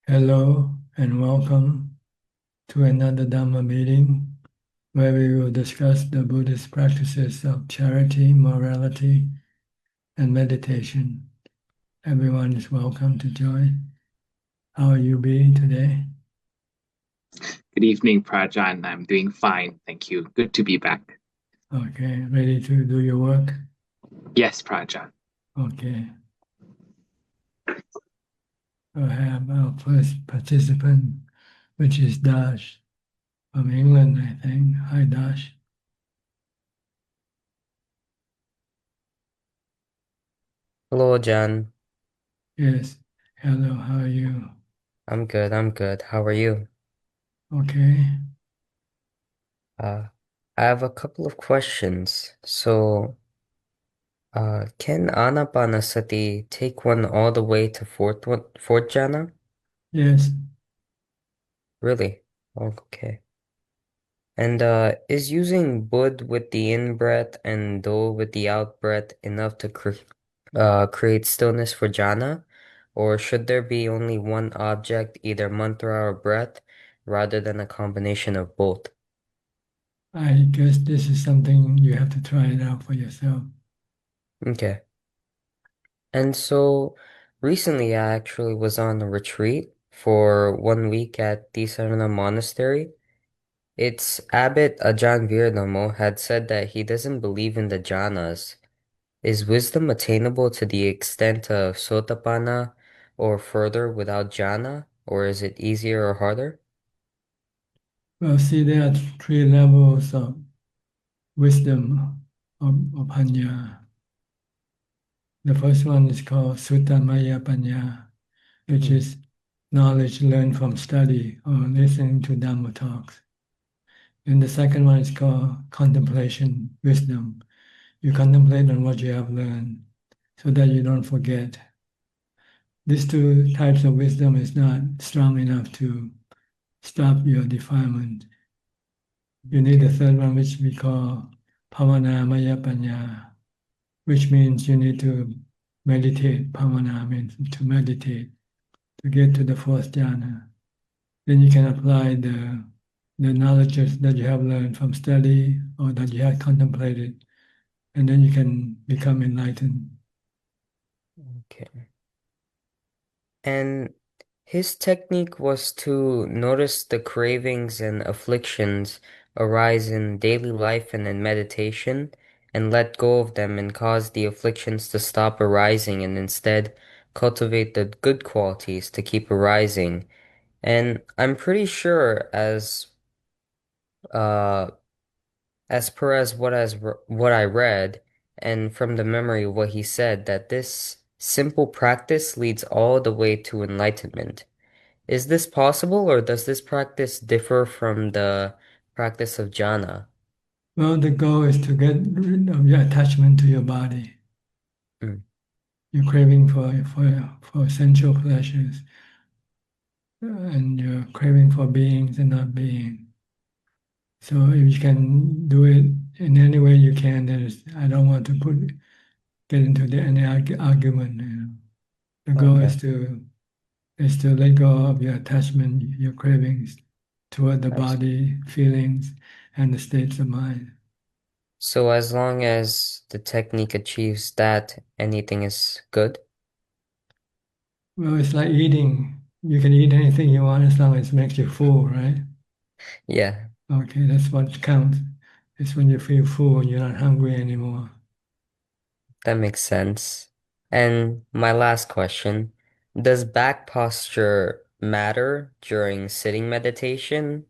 Hello and welcome to another Dhamma meeting where we will discuss the Buddhist practices of charity, morality, and meditation. Everyone is welcome to join. How are you being today? Good evening, Prajan. I'm doing fine. Thank you. Good to be back. Okay, ready to do your work? Yes, Prajan. Okay. We'll have our first participant, which is Dash from England, I think. Hi, Dash. Hello, John. Yes. Hello, how are you? I'm good. I'm good. How are you? Okay. Uh, I have a couple of questions. Can Anapanasati take one all the way to fourth jhana? Yes. Really? Okay. And is using Bud with the in-breath and Do with the out-breath enough to create stillness for jhana? Or should there be only one object, either mantra or breath, rather than a combination of both? I guess this is something you have to try it out for yourself. Okay. And so recently I actually was on a retreat for 1 week at Tisarana Monastery. Its abbot Ajahn had said that he doesn't believe in the jhanas. Is wisdom attainable to the extent of Sotapanna or further without jhana, or is it easier or harder? Well, see, there are three levels of wisdom of Panya. The first one is called Suttamaya Panya, which Hmm. is knowledge learned from study or listening to Dhamma talks. And the second one is called contemplation wisdom. You contemplate on what you have learned so that you don't forget. These two types of wisdom is not strong enough to stop your defilement. You need the Okay. third one, which we call Pavana Maya Panya, which means you need to meditate. Pavana means to meditate to get to the fourth jhana. Then you can apply the knowledge that you have learned from study or that you have contemplated, and then you can become enlightened. Okay. And his technique was to notice the cravings and afflictions arise in daily life and in meditation and let go of them and cause the afflictions to stop arising and instead cultivate the good qualities to keep arising. And I'm pretty sure uh as per as what I read and from the memory of what he said that this simple practice leads all the way to enlightenment. Is this possible, or does this practice differ from the practice of jhana? Well, the goal is to get rid of your attachment to your body, Mm, your craving for sensual pleasures, and your craving for beings and not being. So if you can do it in any way you can, I don't want to get into any argument. The goal okay, is to let go of your attachment, your cravings toward the I see. body, feelings, and the states of mind. So as long as the technique achieves that, anything is good? Well, it's like eating. You can eat anything you want as long as it makes you full, right? Yeah, Okay, that's what counts. It's when you feel full and you're not hungry anymore. that makes sense. And my last question, does back posture matter during sitting meditation?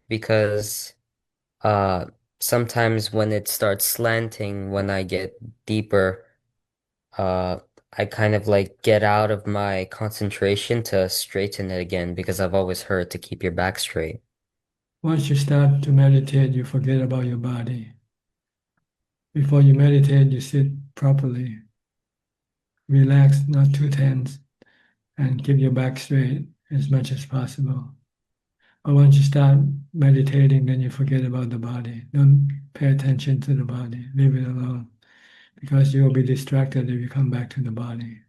Because uh sometimes when it starts slanting, when I get deeper, Uh, I kind of like get out of my concentration to straighten it again because I've always heard to keep your back straight. Once you start to meditate, you forget about your body. Before you meditate, you sit properly, relax, not too tense, and keep your back straight as much as possible. But once you start meditating, then you forget about the body. Don't pay attention to the body. Leave it alone because you will be distracted if you come back to the body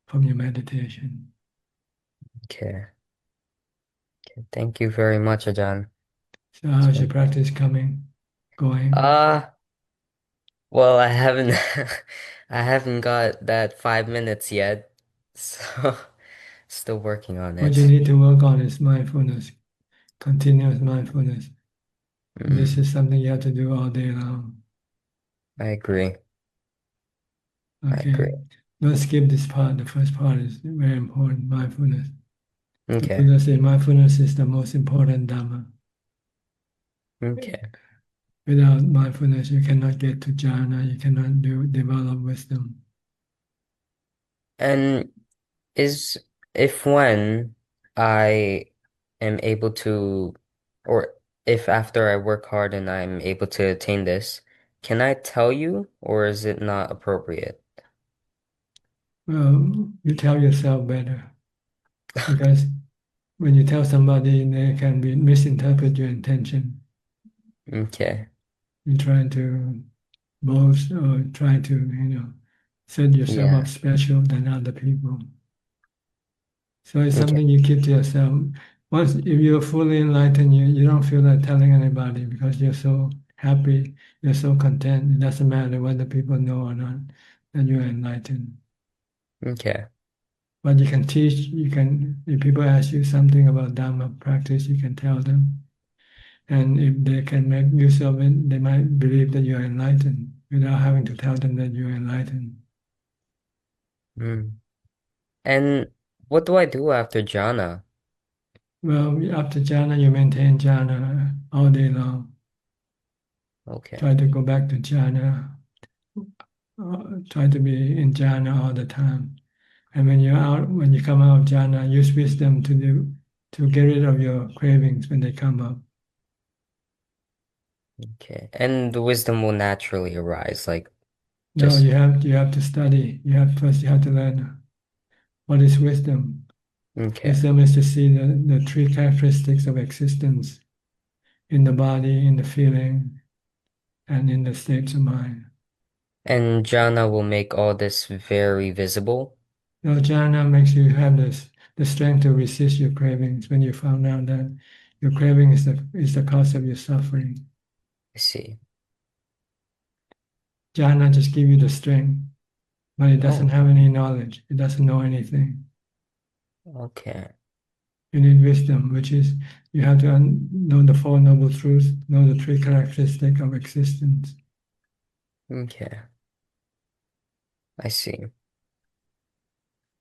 from your meditation. Okay. Thank you very much, Ajahn. So It's how's been your practice going? well, I haven't I haven't got that 5 minutes yet, so still working on What you it. need to work on is mindfulness, continuous mindfulness. This Mm, is something you have to do all day long. I agree. I Okay. agree. Don't skip this part. The first part is very important, mindfulness. The Okay. Buddha said mindfulness is the most important Dhamma. Okay. Without mindfulness, you cannot get to jhana, you cannot develop wisdom. And is if when I am able to, or if after I work hard and I'm able to attain this, can I tell you, or is it not appropriate? Well, you tell yourself better because when you tell somebody, they can be misinterpret your intention. Okay. You're trying to boast or try to, set yourself up Yeah. special than other people. So it's Okay. something you keep to yourself. Once, if you're fully enlightened, you don't feel like telling anybody because you're so happy, you're so content. It doesn't matter whether people know or not that you're enlightened. Okay. But you can teach, if people ask you something about Dhamma practice, you can tell them. And if they can make use of it, they might believe that you're enlightened without having to tell them that you're enlightened. Mm. And what do I do after jhana? Well, after jhana, you maintain jhana all day long. Okay. Try to go back to jhana. Try to be in jhana all the time. And when you come out of jhana, use wisdom to get rid of your cravings when they come up. Okay. And the wisdom will naturally arise, like No, just you have to study. You have to learn what is wisdom. okay. Wisdom is to see the three characteristics of existence in the body, in the feeling, and in the states of mind. And jhana will make all this very visible. Now, jhana makes you have the strength to resist your cravings when you found out that your craving is the cause of your suffering. I see. Jhana just give you the strength, but it doesn't Oh, have any knowledge. It doesn't know anything. okay. You need wisdom, which is you have to know the Four Noble Truths, know the three characteristics of existence. Okay. I see.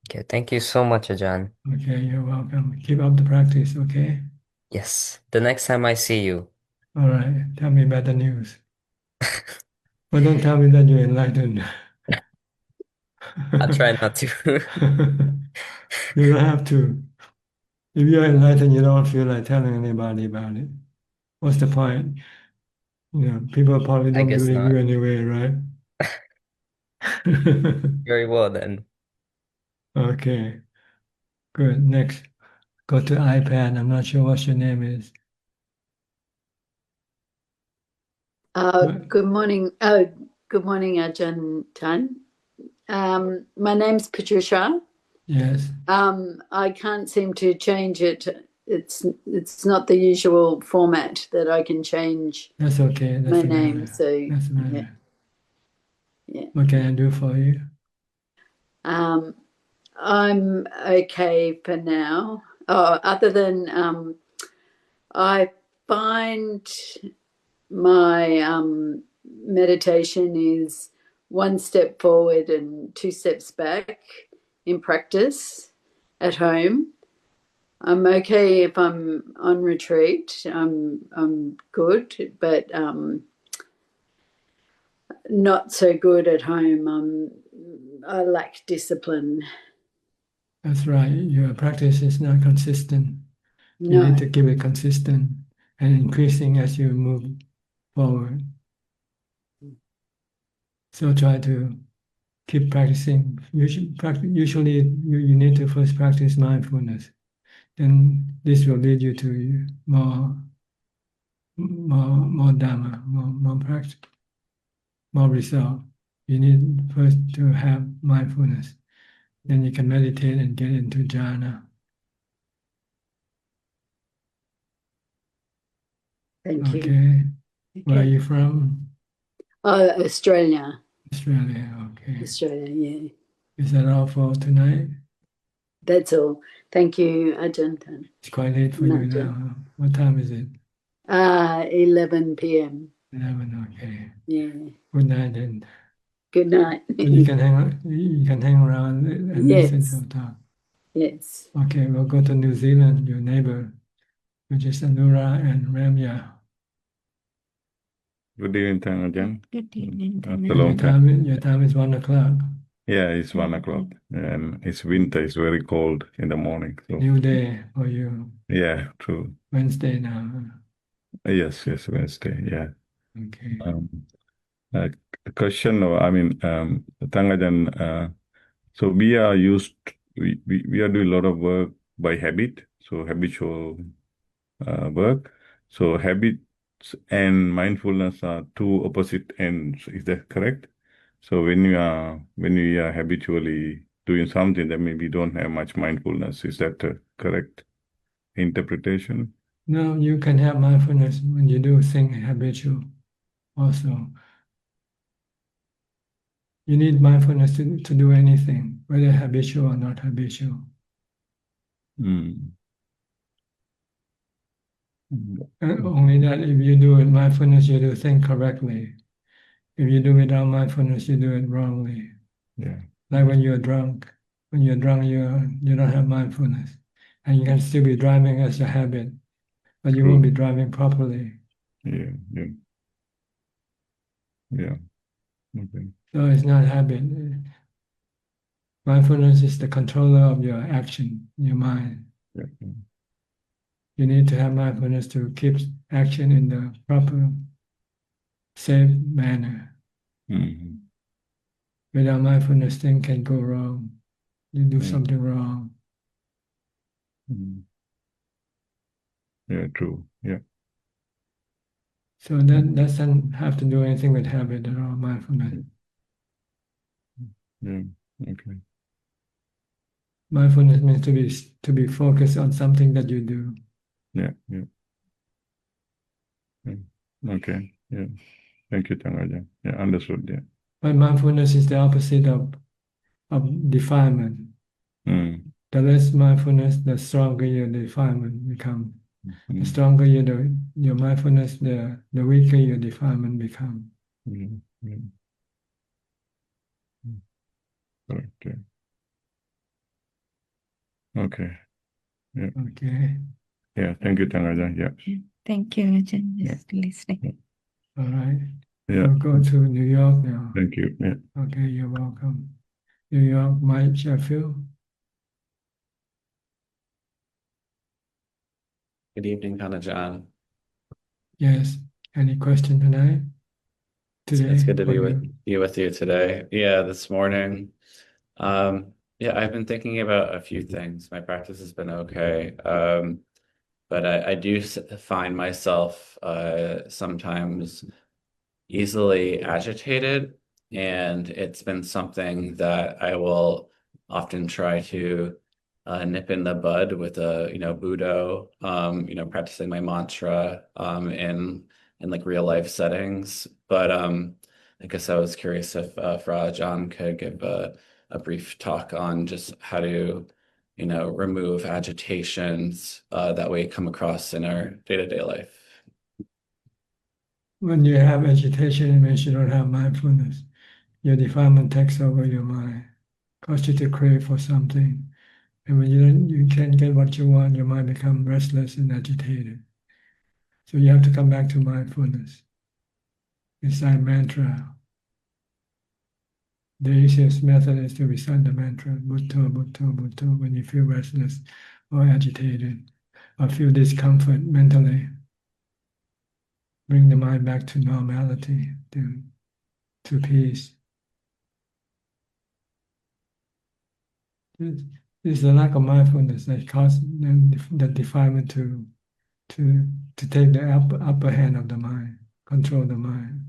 Okay. Thank you so much, Ajahn. Okay, you're welcome. Keep up the practice, okay? Yes. The next time I see you, All right, tell me better news. But don't tell me that you're enlightened. I'll try not to. You don't have to. If you're enlightened, you don't feel like telling anybody about it. What's the point? People probably I don't guess believe you not. anyway, right? Very well then. Okay, good. Next, go to iPad. I'm not sure what your name is. What? Good morning. Good morning, Ajahn Tan. My name's Patricia. Yes, I can't seem to change it. It's not the usual format that I can change that's okay. my That's the name. matter. So That's the yeah, matter. yeah. What can I do for you? Um, I'm okay for now. Oh, other than I find my meditation is one step forward and two steps back in practice at home. I'm okay if I'm on retreat. I'm good, but not so good at home. I lack discipline. That's right. Your practice is not consistent. You need No. to keep it consistent and increasing as you move forward. So try to keep practicing. Usually you need to first practice mindfulness. Then this will lead you to more Dhamma, more practice, more result. You need first to have mindfulness. Then you can meditate and get into jhana. Thank you. Okay. Where are Okay. you from? Australia. Australia. Okay. Australia, yeah. Is that all for tonight? That's all. Thank you, Ajahn. It's quite late for you now. Huh? What time is it? 11 p.m. 11. Okay. Yeah. Good night then. Good night. But you can hang around and listen Yes. to talk. Yes. Okay, we'll go to New Zealand, your neighbor, which is Anura and Ramya. Good evening, Ajahn. Good evening, After a Dhamma. long time. Your time is 1 o'clock. Yeah, it's 1 o'clock, and it's winter. It's very cold in the morning. So New day for you. yeah, true. Wednesday now. Yes, Wednesday. Yeah. Okay. A question. Ajahn. So we are we are doing a lot of work by habit. So habitual work. So habits and mindfulness are two opposite ends. Is that correct? So when we are habitually doing something, that maybe don't have much mindfulness. Is that a correct interpretation? No, you can have mindfulness when you do things habitual also. You need mindfulness to do anything, whether habitual or not habitual. Mm. And only that if you do it mindfulness, you do things correctly. If you do without mindfulness, you do it wrongly. Yeah. Like when you're drunk. When you're drunk, you don't have mindfulness. And you can still be driving as a habit, but you won't be driving properly. Yeah. Okay. So it's not habit. Mindfulness is the controller of your action, your mind. Yeah. You need to have mindfulness to keep action in the proper, safe manner. Mm-hmm. Without mindfulness, things can go wrong. You do something wrong. Mm-hmm. Yeah, true. Yeah. So that doesn't have to do anything with habit at all, mindfulness. Yeah. Okay. Mindfulness means to be focused on something that you do. Yeah. Okay. Yeah. Thank you, Ajahn. Yeah, understood. Yeah. But mindfulness is the opposite of defilement. Mm. The less mindfulness, the stronger your defilement becomes. The stronger your mindfulness, the weaker your defilement becomes. Correct. Yeah. Okay. Yeah. Okay. Yeah. Thank you, Ajahn. Yeah. Thank you, Ajahn. Just listening. All right. Yeah. We'll go to New York now. Thank you. Yeah. Okay, you're welcome. New York, Mike Sheffield. Good evening, Ajahn. Yes. Any question tonight? Today? It's good to for be with you today. Yeah, this morning. Yeah, I've been thinking about a few things. My practice has been okay. But I do find myself sometimes easily agitated, and it's been something that I will often try to nip in the bud with a Buddho, practicing my mantra in like real life settings. But I guess I was curious if Ajahn could give a brief talk on just how to remove agitations that we come across in our day-to-day life. When you have agitation, it means you don't have mindfulness. Your defilement takes over your mind, causes you to crave for something. And when you can't get what you want, your mind becomes restless and agitated. So you have to come back to mindfulness. Recite mantra. The easiest method is to recite the mantra, Bhutto, Bhutto, Bhutto, when you feel restless or agitated or feel discomfort mentally. Bring the mind back to normality, to peace. It's the lack of mindfulness that causes the defilement to take the upper hand of the mind, control the mind.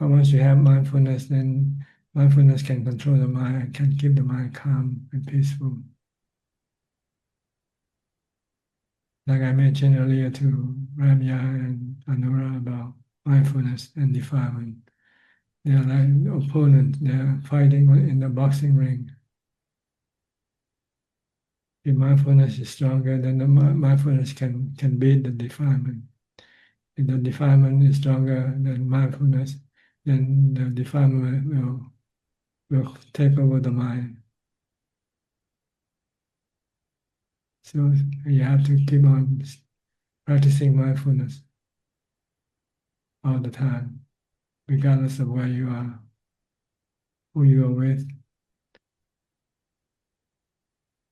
But once you have mindfulness, then mindfulness can control the mind, can keep the mind calm and peaceful. Like I mentioned earlier, to Ramya and Anura about mindfulness and defilement. They are like opponents. They are fighting in the boxing ring. If mindfulness is stronger, then the mindfulness can beat the defilement. If the defilement is stronger than mindfulness, then the defilement will take over the mind. So you have to keep on practicing mindfulness all the time, regardless of where you are, who you are with.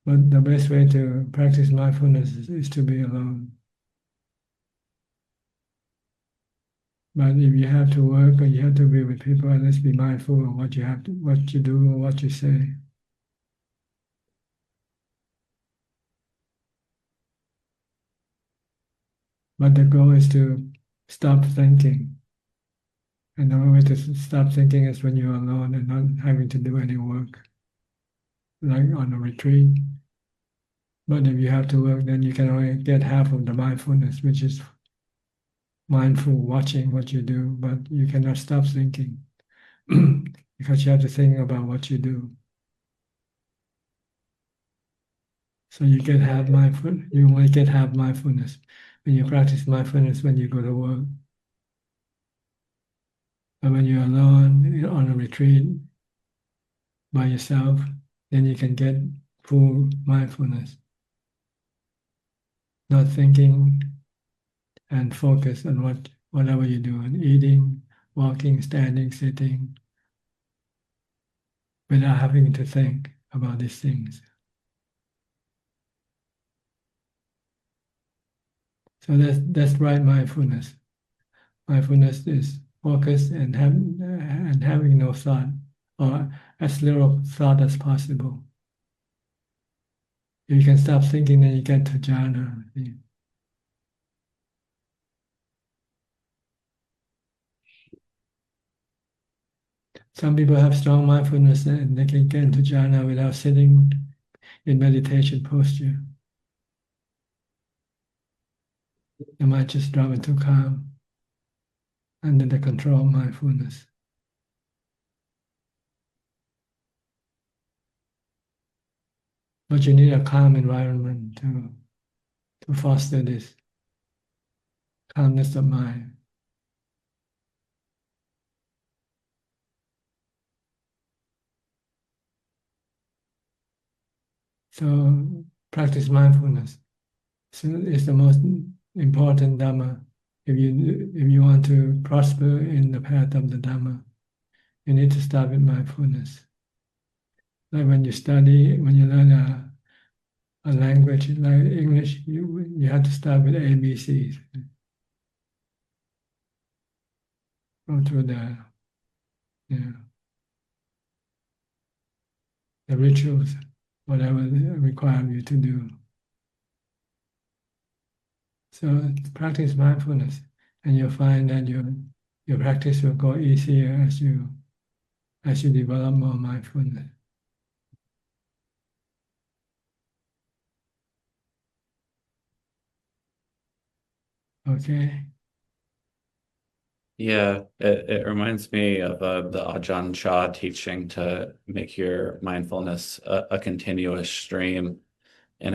But the best way to practice mindfulness is to be alone. But if you have to work or you have to be with people, let's be mindful of what you do or what you say. But the goal is to stop thinking. And the only way to stop thinking is when you're alone and not having to do any work, like on a retreat. But if you have to work, then you can only get half of the mindfulness, which is mindful watching what you do, but you cannot stop thinking because you have to think about what you do. So you get half mindful. You only get half mindfulness when you practice mindfulness when you go to work. But when you're alone on a retreat by yourself, then you can get full mindfulness, not thinking and focus on whatever you do, and eating, walking, standing, sitting, without having to think about these things. So that's right mindfulness. Mindfulness is focus and having no thought, or as little thought as possible. If you can stop thinking, then you get to jhana. Some people have strong mindfulness and they can get into jhana without sitting in meditation posture. They might just drop into calm under the control of mindfulness. But you need a calm environment to foster this calmness of mind. So practice mindfulness. So it's the most important Dhamma. If you want to prosper in the path of the Dhamma, you need to start with mindfulness. Like when you learn a language like English, you have to start with ABCs. Go through the rituals, whatever they require you to do. So practice mindfulness, and you'll find that your practice will go easier as you develop more mindfulness. Okay. Yeah, it reminds me of the Ajahn Chah teaching to make your mindfulness a continuous stream. And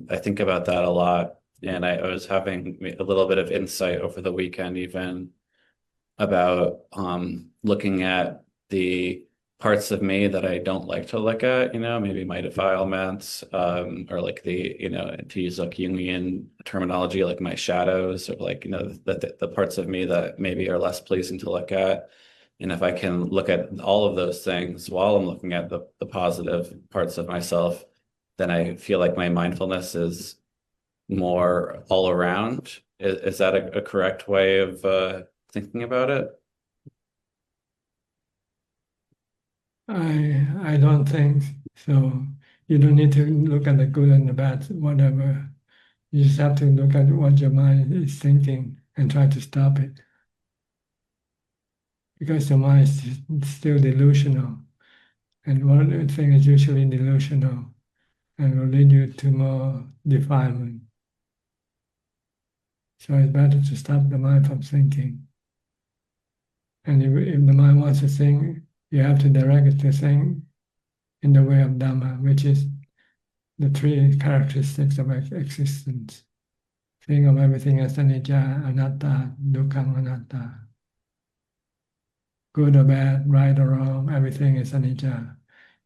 I think about that a lot. And I was having a little bit of insight over the weekend, even about looking at the parts of me that I don't like to look at, maybe my defilements, or like to use like Jungian terminology, like my shadows, or like, the parts of me that maybe are less pleasing to look at. And if I can look at all of those things while I'm looking at the positive parts of myself, then I feel like my mindfulness is more all around. Is that a correct way of thinking about it? I don't think so. You don't need to look at the good and the bad, whatever. You just have to look at what your mind is thinking and try to stop it. Because the mind is still delusional. And one thing is usually delusional and will lead you to more defilement. So it's better to stop the mind from thinking. And if the mind wants to think, you have to direct it to think in the way of Dhamma, which is the three characteristics of existence. Think of everything as anicca, anatta, dukkha, anatta. Good or bad, right or wrong, everything is anicca.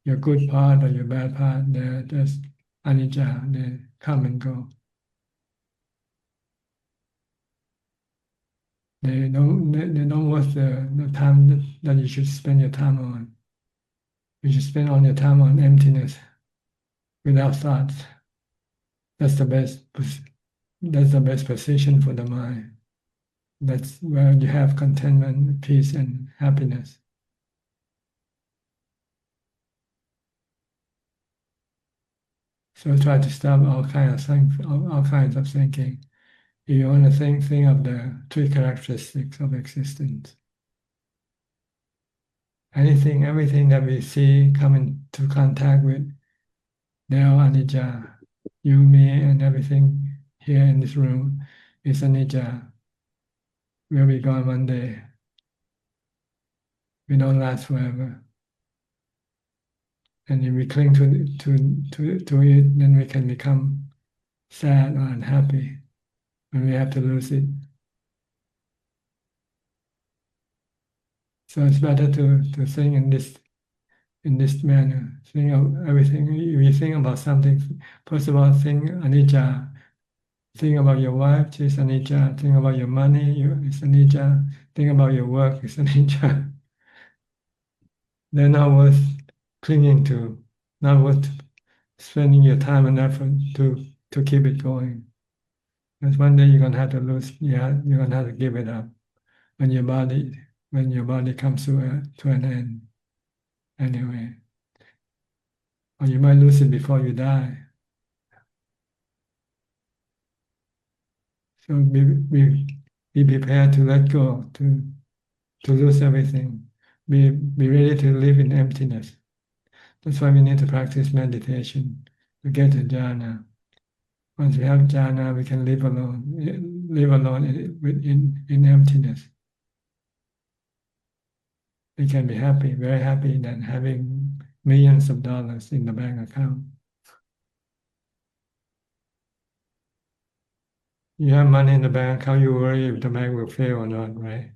Your good part or your bad part, they're just anicca, they come and go. They don't worth the time that you should spend your time on. You should spend all your time on emptiness without thoughts. That's the best position for the mind. That's where you have contentment, peace, and happiness. So try to stop all kinds of thinking. If you want to think of the three characteristics of existence. Everything that we see come into contact with, they are anicca. You, me, and everything here in this room is anicca. We'll be gone one day. We don't last forever. And if we cling to it, then we can become sad or unhappy when we have to lose it. So it's better to think in this manner. Think of everything. If you think about something, first of all, think anicca. Think about your wife, she's anicca. Think about your money, it's anicca. Think about your work, it's anicca. They're not worth clinging to, not worth spending your time and effort to keep it going. Because one day you're gonna have to lose, you're gonna have to give it up when your body comes to an end. Anyway. Or you might lose it before you die. So be prepared to let go, to lose everything. Be ready to live in emptiness. That's why we need to practice meditation to get to jhana. Once we have jhana, we can live alone in emptiness. We can be happy, very happy than having millions of dollars in the bank account. You have money in the bank account, you worry if the bank will fail or not, right?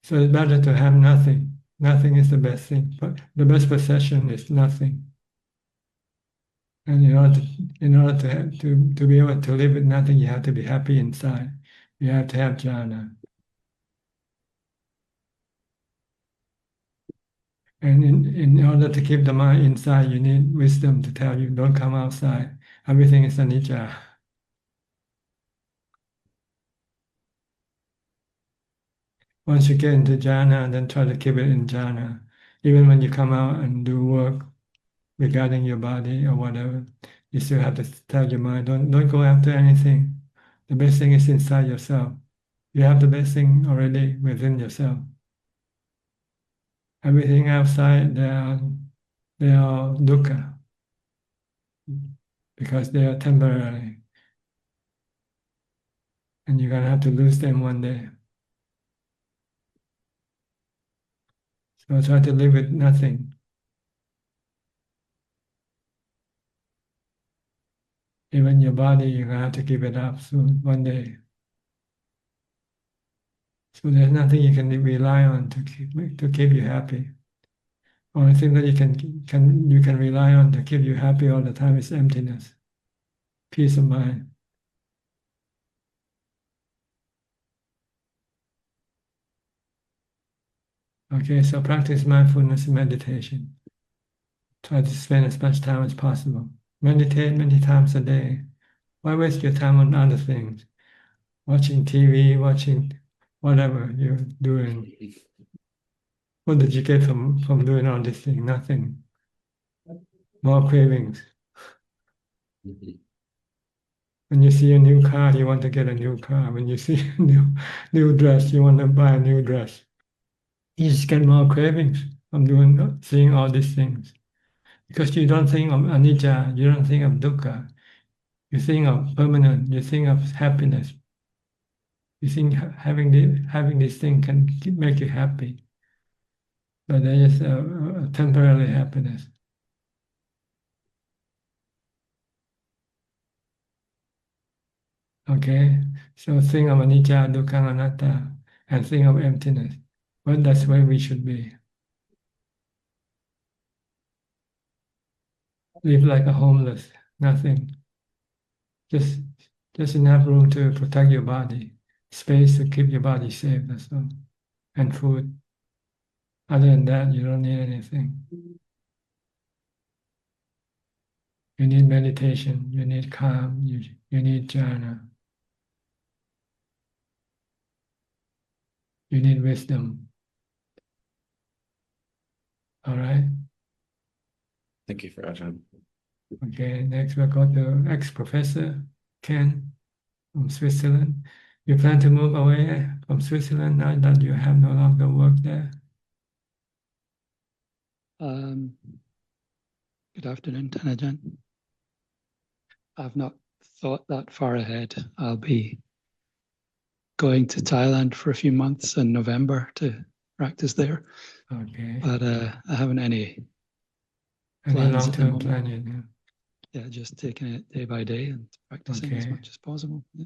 So it's better to have nothing. Nothing is the best thing, but the best possession is nothing. And in order to be able to live with nothing, you have to be happy inside. You have to have jhana. And in order to keep the mind inside, you need wisdom to tell you, don't come outside. Everything is anicca. Once you get into jhana, then try to keep it in jhana. Even when you come out and do work regarding your body or whatever, you still have to tell your mind, don't go after anything. The best thing is inside yourself. You have the best thing already within yourself. Everything outside, they are dukkha, because they are temporary. And you're going to have to lose them one day. So try to live with nothing. Even your body, you're going to have to give it up soon, one day. So there's nothing you can rely on to keep you happy. Only thing that you can rely on to keep you happy all the time is emptiness, peace of mind. Okay, so practice mindfulness and meditation. Try to spend as much time as possible. Meditate many times a day. Why waste your time on other things? Watching TV, watching whatever you're doing. What did you get from doing all this thing? Nothing. More cravings. When you see a new car, you want to get a new car. When you see a new dress, you want to buy a new dress. You just get more cravings from seeing all these things. Because you don't think of anicca, you don't think of dukkha, you think of permanent, you think of happiness. You think having this thing can make you happy, but there is a temporary happiness. Okay, so think of anicca, dukkha, anatta, and think of emptiness. Well, that's where we should be. Live like a homeless, nothing. Just enough room to protect your body, space to keep your body safe, that's all. And food. Other than that, you don't need anything. You need meditation, you need calm, you need jhana. You need wisdom. All right? Thank you for Ajahn. Okay, next we'll go to ex-professor Ken from Switzerland. You plan to move away from Switzerland now that you have no longer work there? Good afternoon, Tanajan. I've not thought that far ahead. I'll be going to Thailand for a few months in November to practice there. Okay. But I haven't any Any plans at the long-term moment. planning? Yeah, just taking it day by day and practicing as Okay. much as possible. Yeah.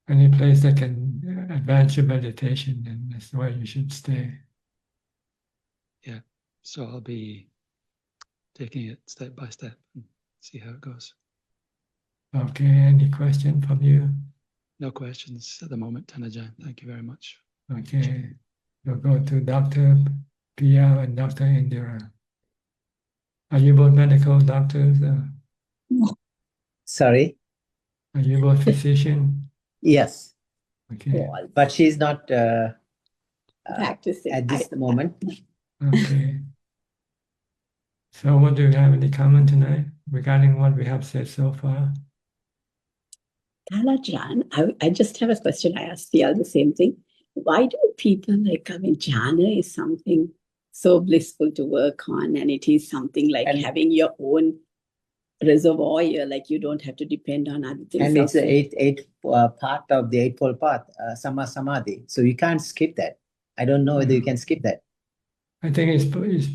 Any place that can advance your meditation, then that's where you should stay. Yeah. So I'll be taking it step by step and see how it goes. Okay, any question from you? No questions at the moment, Tanajan. Thank you very much. Okay, we'll go to Dr. Pia and Dr. Indira. Are you both medical doctors? Sorry. Are you both physician? Yes, Okay, but she's not Practicing. at this moment. okay. So what do you have any comment tonight regarding what we have said so far? Ajahn, I just have a question. I asked the other same thing. Why do people jhana is something so blissful to work on, and it is something like And- having your own reservoir, like you don't have to depend on other things. And it's the outside. eighth part of the Eightfold Path, Samma Samadhi. So you can't skip that. I don't know whether you can skip that. I think it's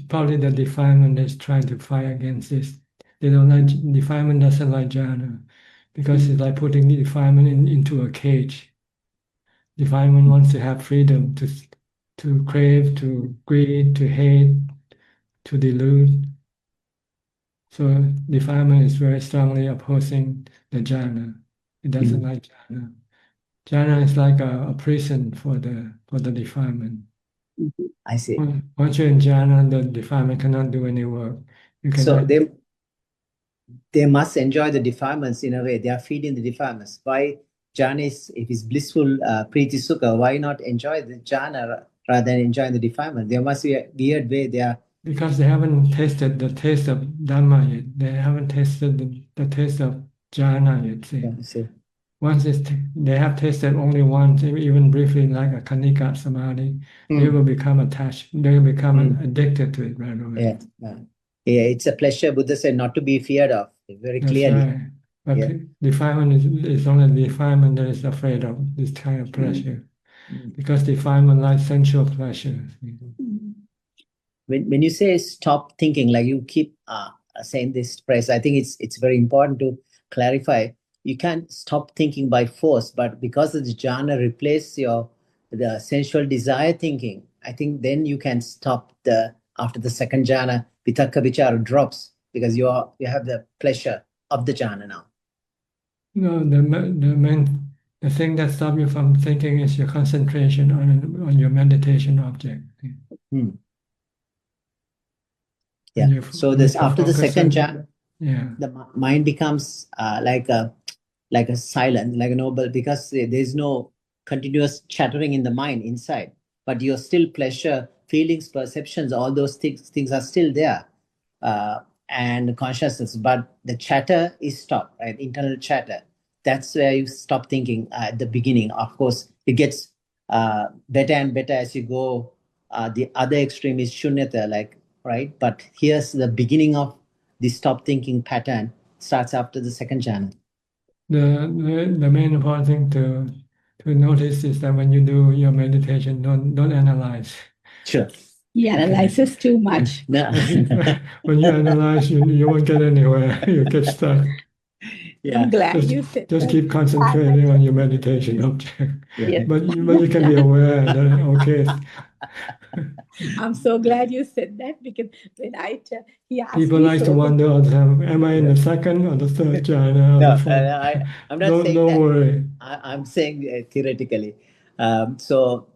probably the defilement that's trying to fight against this. They don't like defilement doesn't like jhana because it's like putting the defilement into a cage. Defilement wants to have freedom to crave, to greed, to hate, to delude. So defilement is very strongly opposing the jhana. It doesn't like jhana. Jhana is like a prison for the defilement. I see. Once you're in jhana, the defilement cannot do any work. You So cannot. they must enjoy the defilements in a way. They are feeding the defilements. Why jhana is, if it's blissful priti sukha, why not enjoy the jhana rather than enjoying the defilement? There must be a weird way they are. Because they haven't tasted the taste of Dhamma yet. They haven't tasted the taste of jhana yet. See? I see. Once they have tasted only once, even briefly, like a kanika samadhi, they will become attached. They will become addicted to it right away. Yeah, it's a pleasure. Buddha said not to be feared of very That's clearly. right. But defilement is only defilement that is afraid of this kind of pleasure. Because defilement likes sensual pleasure. When you say stop thinking, like you keep saying this phrase, I think it's very important to clarify. You can't stop thinking by force, but because the jhana replaces the sensual desire thinking, I think then you can stop after the second jhana, vitakka vichara drops because you have the pleasure of the jhana now. No, the thing that stops you from thinking is your concentration on your meditation object. Yeah. So this after the second jhana, yeah, the mind becomes like a silence, like a noble, because there's no continuous chattering in the mind inside, but you're still pleasure, feelings, perceptions, all those things are still there, and consciousness, but the chatter is stopped, right? Internal chatter. That's where you stop thinking at the beginning. Of course, it gets better and better as you go. The other extreme is shunyata, right? But here's the beginning of the stop thinking pattern starts after the second jhana. The main important thing to notice is that when you do your meditation, don't analyze. Sure. He analyzes too much. No. When you analyze, you won't get anywhere. You get stuck. Yeah. I'm glad you said Just that. keep concentrating on your meditation object. Yeah. But you can be aware that, okay, I'm so glad you said that, because when he asked people me like to so wonder all the time, am I in the second or the third jhana or No, the fourth? I'm not saying Don't that. worry. I'm saying theoretically. So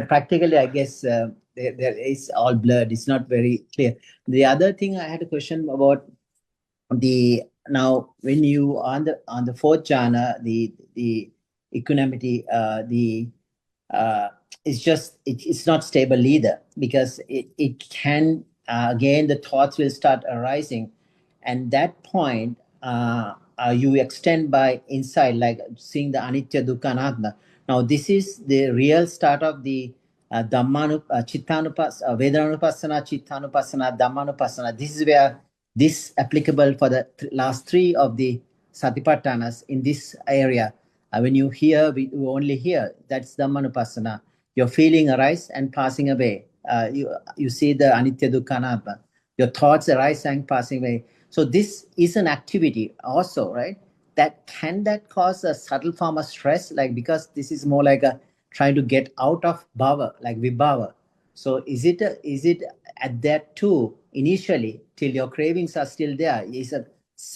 practically, I guess there is all blurred. It's not very clear. The other thing I had a question about now when you on the fourth jhana, the equanimity, it's not stable either, because it can again the thoughts will start arising, and that point you extend by insight, like seeing the anitya dukkha anatta. Now this is the real start of the chittanupassana, vedananupassana, chittanupassana, dhammanupassana. This is where this applicable for the last three of the satipatthanas in this area. When you hear, we only hear, that's dhammanupassana. Your feeling arise and passing away. You see the anitya dukkha anatta. Your thoughts arise and passing away. So this is an activity also, right? That cause a subtle form of stress, like, because this is more like a trying to get out of bhava, like vibhava. So is it at that too, initially, till your cravings are still there, is a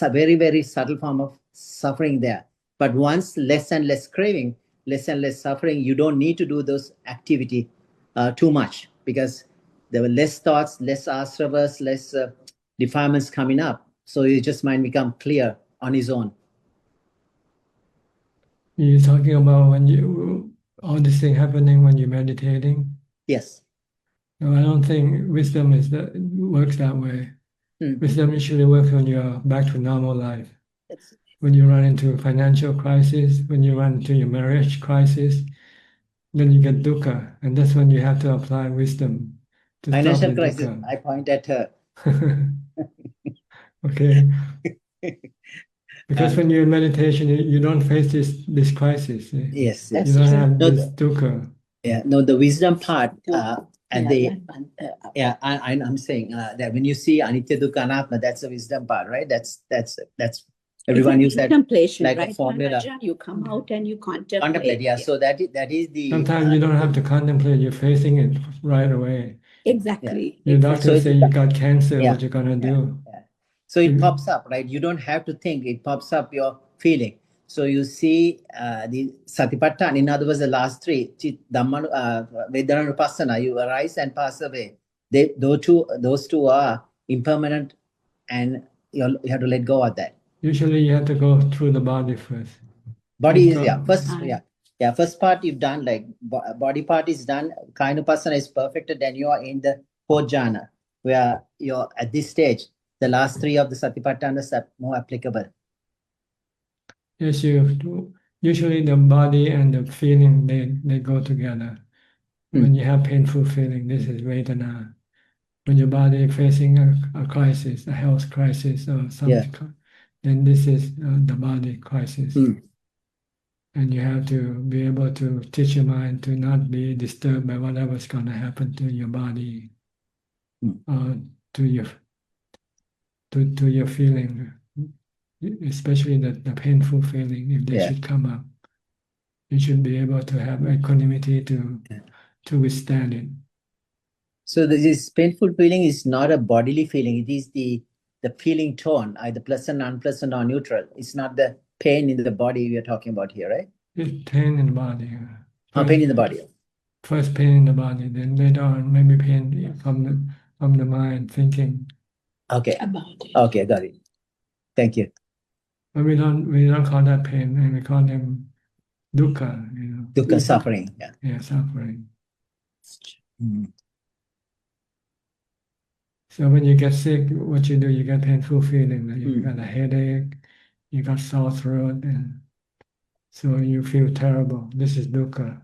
very, very subtle form of suffering there. But once less and less craving, less and less suffering, you don't need to do those activity too much, because there were less thoughts, less asravas, less defilements coming up. So your just mind become clear on his own. You're talking about all this thing happening when you're meditating? Yes. No, I don't think wisdom works that way. Wisdom usually works when you're back to normal life. When you run into a financial crisis, when you run into your marriage crisis, then you get dukkha, and that's when you have to apply wisdom to Financial stop the crisis, dukkha. I point at her. Okay. Because when you're in meditation, you don't face this crisis. Yes, You yes. don't have No, this dukkha. Yeah, no, the wisdom part Yeah, I'm saying that when you see anitya dukkha anatta, that's the wisdom part, right? That's everyone use that contemplation, like right? a formula. Ajahn, you come out and you contemplate. Contemplate, yeah. So that is the Sometimes you don't have to contemplate, you're facing it right away. Exactly. Your doctor say you got cancer, yeah, what you gonna do? Yeah. So it pops up, right? You don't have to think, it pops up your feeling. So you see the satipatthana, in other words, the last three, chit, dhamma, vedananupassana, you arise and pass away. Those two are impermanent, and you have to let go of that. Usually you have to go through the body first. Body is, first part you've done, like body part is done, Kainupasana is perfected, then you are in the fourth jhana, where you're at this stage, the last three of the satipatthanas are more applicable. Yes, usually the body and the feeling, they go together. When you have painful feeling, this is Vedana. When your body is facing a crisis, a health crisis or something, then this is the body crisis. And you have to be able to teach your mind to not be disturbed by whatever's going to happen to your body, to your feeling, especially the painful feeling. If they should come up, you should be able to have equanimity to withstand it. So this painful feeling is not a bodily feeling; it is the feeling tone, either pleasant, unpleasant, or neutral. It's not the pain in the body we are talking about here, right? It's pain in the body. Pain in the body. First pain in the body, then later on maybe pain from the mind thinking. Okay. About it. Okay, got it. Thank you. But we don't call that pain, and we call them dukkha. Dukkha, suffering. Yeah, suffering. So when you get sick, what you do, you get painful feeling. You got a headache, you got sore throat, and so you feel terrible. This is dukkha.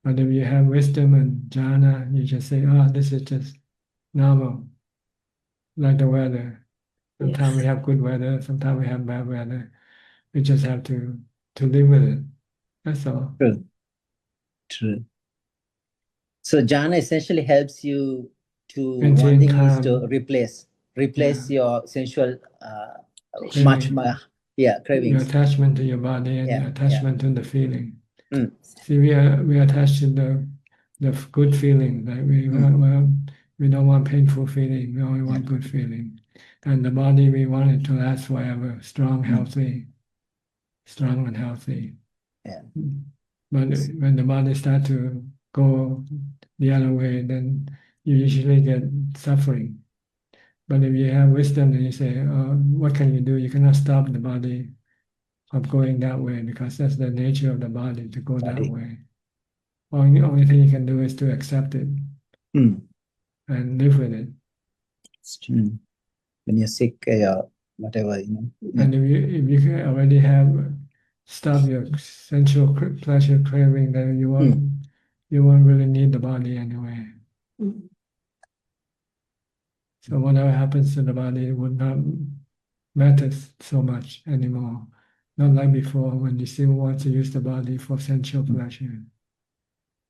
But if you have wisdom and jhana, you just say, this is just normal, like the weather. Sometimes we have good weather, sometimes we have bad weather. We just have to live with it. That's all. True. True. So jhana essentially helps you to, one Maintain thing is to calm. replace your sensual Craving. Your cravings. attachment to your body and Yeah, your attachment to the feeling. Mm. See, we are attached to the good feeling. Like we don't want painful feeling. We only want good feeling. And the body, we want it to last forever, strong, healthy, strong and healthy. Yeah. But when the body starts to go the other way, then you usually get suffering. But if you have wisdom, then you say, what can you do? You cannot stop the body from going that way because that's the nature of the body to go that way. Only thing you can do is to accept it and live with it. When you're sick or whatever, And if you already have stopped your sensual pleasure craving, then you won't really need the body anyway. So whatever happens to the body would not matter so much anymore. Not like before when you still want to use the body for sensual pleasure.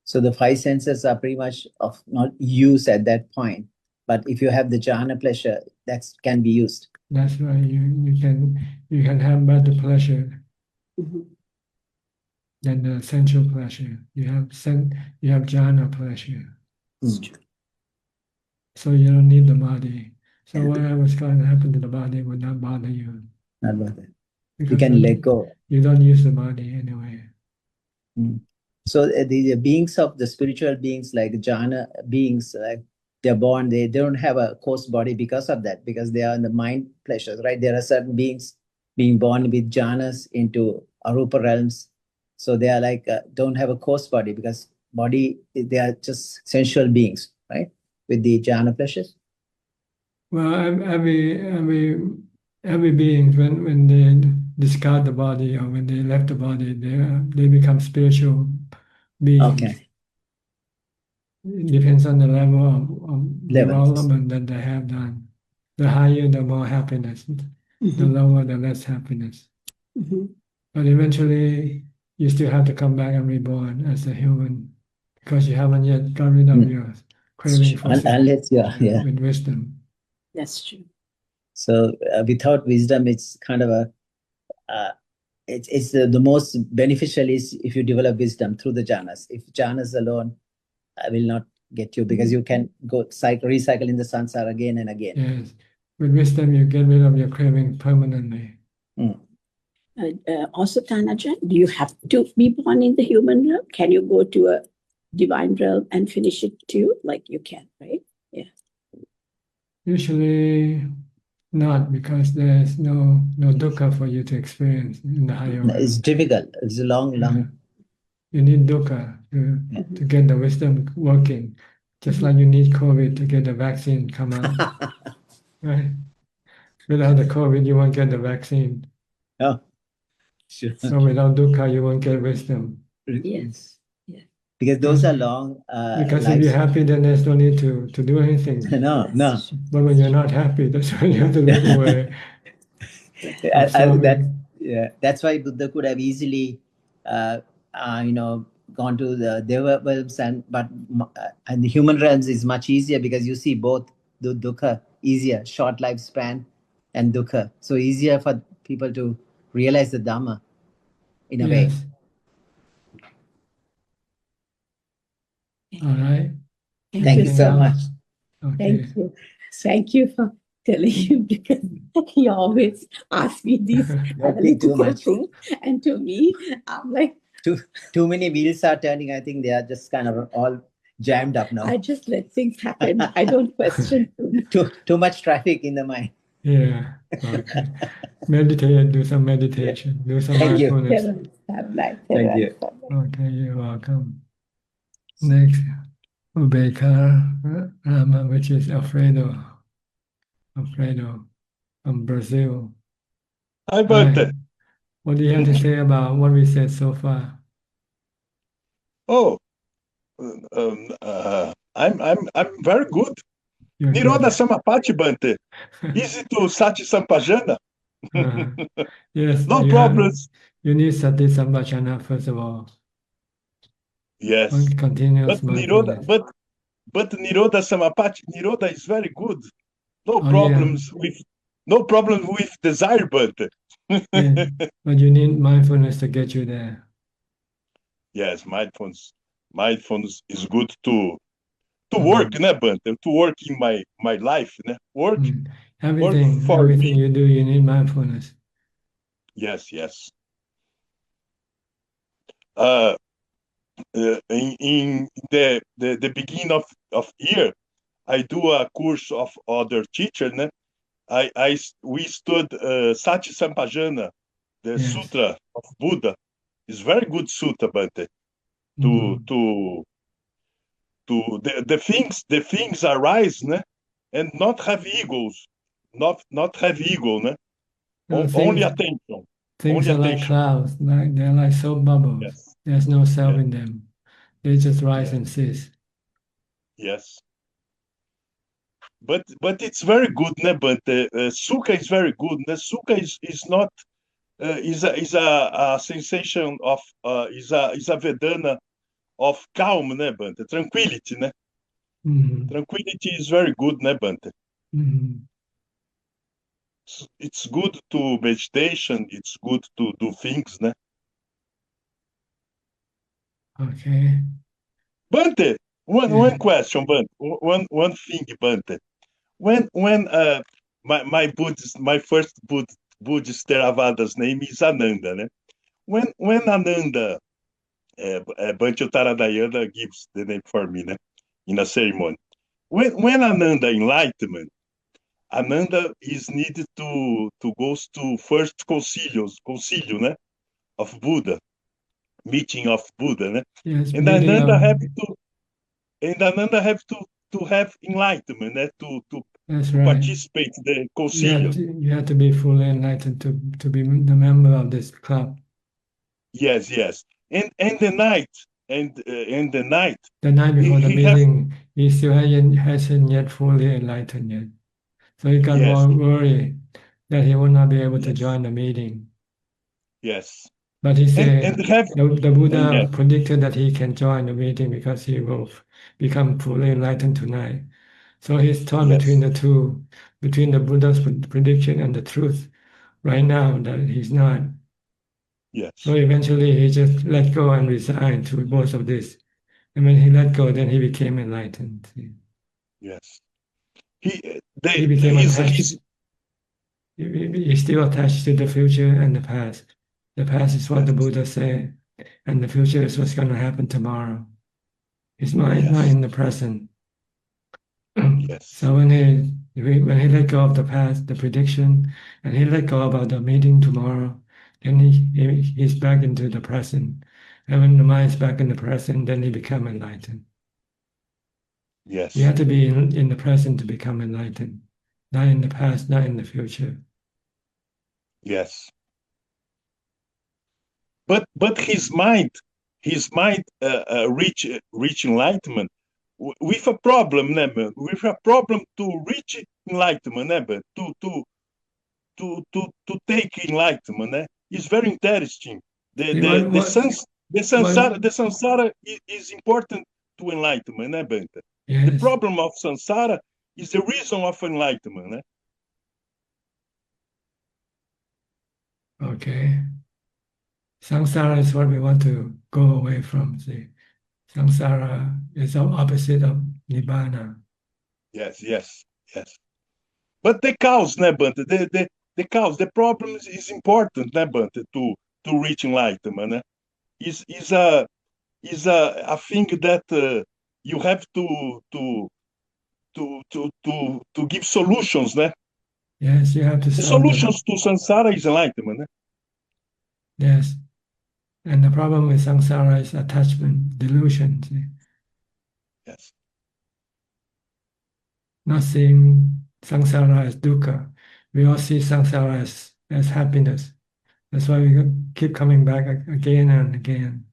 So the five senses are pretty much of not used at that point. But if you have the jhana pleasure, that can be used. That's why you can have better pleasure than the sensual pleasure. You have jhana pleasure. So you don't need the body. So whatever's going to happen to the body will not bother you. Not bother. You Because can let go. You don't use the body anyway. So the beings of the spiritual beings, like jhana beings, like they're born, they don't have a coarse body because of that, because they are in the mind pleasures, right? There are certain beings being born with jhanas into arupa realms. So they are like, don't have a coarse body because they are just sensual beings, right? With the jhana pleasures. Well, every being, when they discard the body or when they left the body, they become spiritual beings. Okay. It depends on the level of development that they have done. The higher, the more happiness. The lower, the less happiness. But eventually, you still have to come back and reborn as a human because you haven't yet got rid of your craving for with wisdom. That's true. So without wisdom, it's kind of it's the most beneficial is if you develop wisdom through the jhanas. If jhanas alone will not get you, because you can go recycle in the samsara again and again. Yes, with wisdom you get rid of your craving permanently. Also, Tanajan, do you have to be born in the human realm? Can you go to a divine realm and finish it too? Like you can, right? Yeah. Usually not, because there's no dukkha for you to experience in the higher realm. It's difficult. It's a long. You need dukkha to get the wisdom working, just like you need COVID to get the vaccine come out. Right? Without the COVID, you won't get the vaccine. Oh, sure. So without dukkha, you won't get wisdom. Yes. Yeah. Because those are long. Because if you're happy, then there's no need to do anything. No. But when you're not happy, that's when you have to look away. That's why Buddha could have easily, gone to the Deva realms, and the human realms is much easier because you see both the dukkha easier, short lifespan, and dukkha. So easier for people to realize the Dhamma in a way. All right. Thank you so much. Okay. Thank you for telling him, because he always asks me these too much things, and to me, I'm like, too many wheels are turning. I think they are just kind of all jammed up now. I just let things happen. I don't question too much traffic in the mind. Yeah. Okay. Meditate. Do some meditation. Do some Thank mindfulness. Thank you. Okay, you're welcome. Next, Rama, which is Alfredo from Brazil. Hi, Bhante. What do you have to say about what we said so far? Oh, I'm very good. You're Nirodha good. Samapati, Bante. Easy to Sati Sampajana. Yes, No but problems. you need Sati Sampajana first of all. Yes. One continuous But Nirodha, mindfulness. but Nirodha Samapati, Nirodha is very good. No Oh, problems with desire, Bante. Yeah, but you need mindfulness to get you there. Yes, mindfulness is good to work, né, Bante? To work in my life, né? Work for Everything me. you do, you need mindfulness. Yes. In the beginning of year, I do a course of other teacher, né? We stood Sati Sampajana, the Yes. Sutra of Buddha. Is very good sutra, Bante. The things arise, né? And not have egos, not have ego, né? Only attention. Things Only are like attention. clouds, they're like soap bubbles. Yes. There's no self Yes. in them. They just rise Yes. and cease. Yes. But it's very good, né? But sukha is very good. The sukha is not is a sensation of is a vedana of calm, né, Bante? Tranquility, né? Tranquility is very good, né, Bante? It's good to meditation. It's good to do things, né? Okay. Bante, one question, Bante. One thing, Bante. When my first Buddhist Theravada's name is Ananda, né? When Ananda Bante Taradayana gives the name for me, né? In a ceremony. When Ananda enlightenment, Ananda is needed to go to first concilio, né? Of Buddha, meeting of Buddha, né? Yes, and Ananda have to have enlightenment, né? To right. participate in the concilio. You have to be fully enlightened to be the member of this club. Yes. And the night the night before the meeting, he still hasn't yet fully enlightened yet. So he got worried that he would not be able to join the meeting. Yes. But he said the Buddha predicted that he can join the meeting because he will become fully enlightened tonight. So he's torn between the two, between the Buddha's prediction and the truth right now that he's not. Yes. So eventually he just let go and resigned to both of this. And when he let go, then he became enlightened. Yes. He became attached. He's still attached to the future and the past. The past is what the Buddha said, and the future is what's going to happen tomorrow. His mind is not in the present. So when he let go of the past, the prediction, and he let go about the meeting tomorrow, then he's back into the present. And when the mind is back in the present, then he become enlightened. Yes. You have to be in the present to become enlightened, not in the past, not in the future. Yes. But his mind reach enlightenment with a problem, never. With a problem to reach enlightenment, never. To take enlightenment, is very interesting. The samsara is important to enlightenment, Bante. Yes. The problem of samsara is the reason of enlightenment. Okay. Samsara is what we want to go away from. See, samsara is the opposite of nibbana. Yes. But the cause, Bante, the cause, the problem is important, Bante, to reach enlightenment. Is a thing that you have to give solutions, Yes, you have to the solve solutions to samsara is enlightenment. Yes. And the problem with samsara is attachment, delusion. See? Yes. Not seeing samsara as dukkha. We all see samsara as happiness. That's why we keep coming back again and again.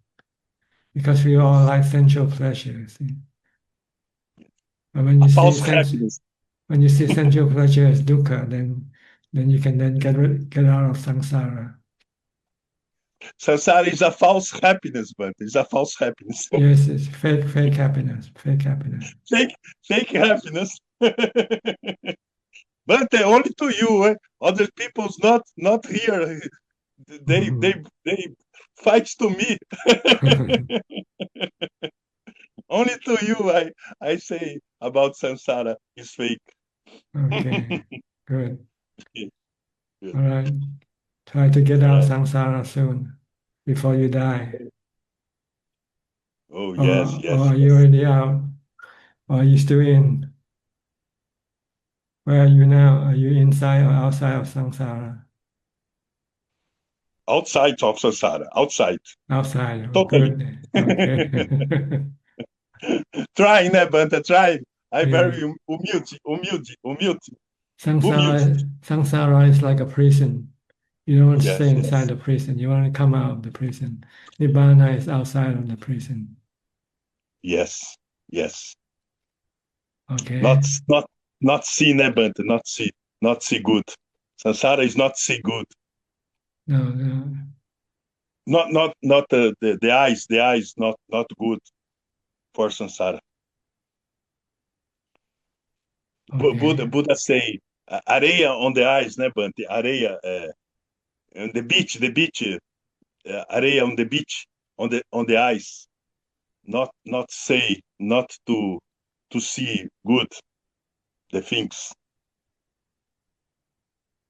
Because we all like sensual pleasure. See? But when you false happiness. when you see sensual pleasure as dukkha, then you can then get out of samsara. Samsara is a false happiness, but it's a false happiness. Yes, it's fake happiness, fake happiness. Fake happiness. But only to you, other people's not here. They fight to me. Only to you, I say about samsara is fake. Okay, good. Good. All right. Try to get out of samsara soon, before you die. Oh, yes, Or yes. are you already out? Or are you still in? Where are you now? Are you inside or outside of samsara? Outside of samsara, outside. Outside. Oh, Totally. good. Okay. Try, né, Banta? Try. I'm Yeah. very humilde. Samsara is like a prison. You don't want to Yes, stay yes. inside the prison. You want to come out of the prison. Nibbana is outside of the prison. Yes, yes. Okay. Not see, né, Banta? Not see good. Samsara is not see good. No. Not the eyes not good for samsara. Okay. Buddha say areia on the eyes, né, Bante? Areia on the beach, areia on the beach, on the eyes. Not say, not to see good the things.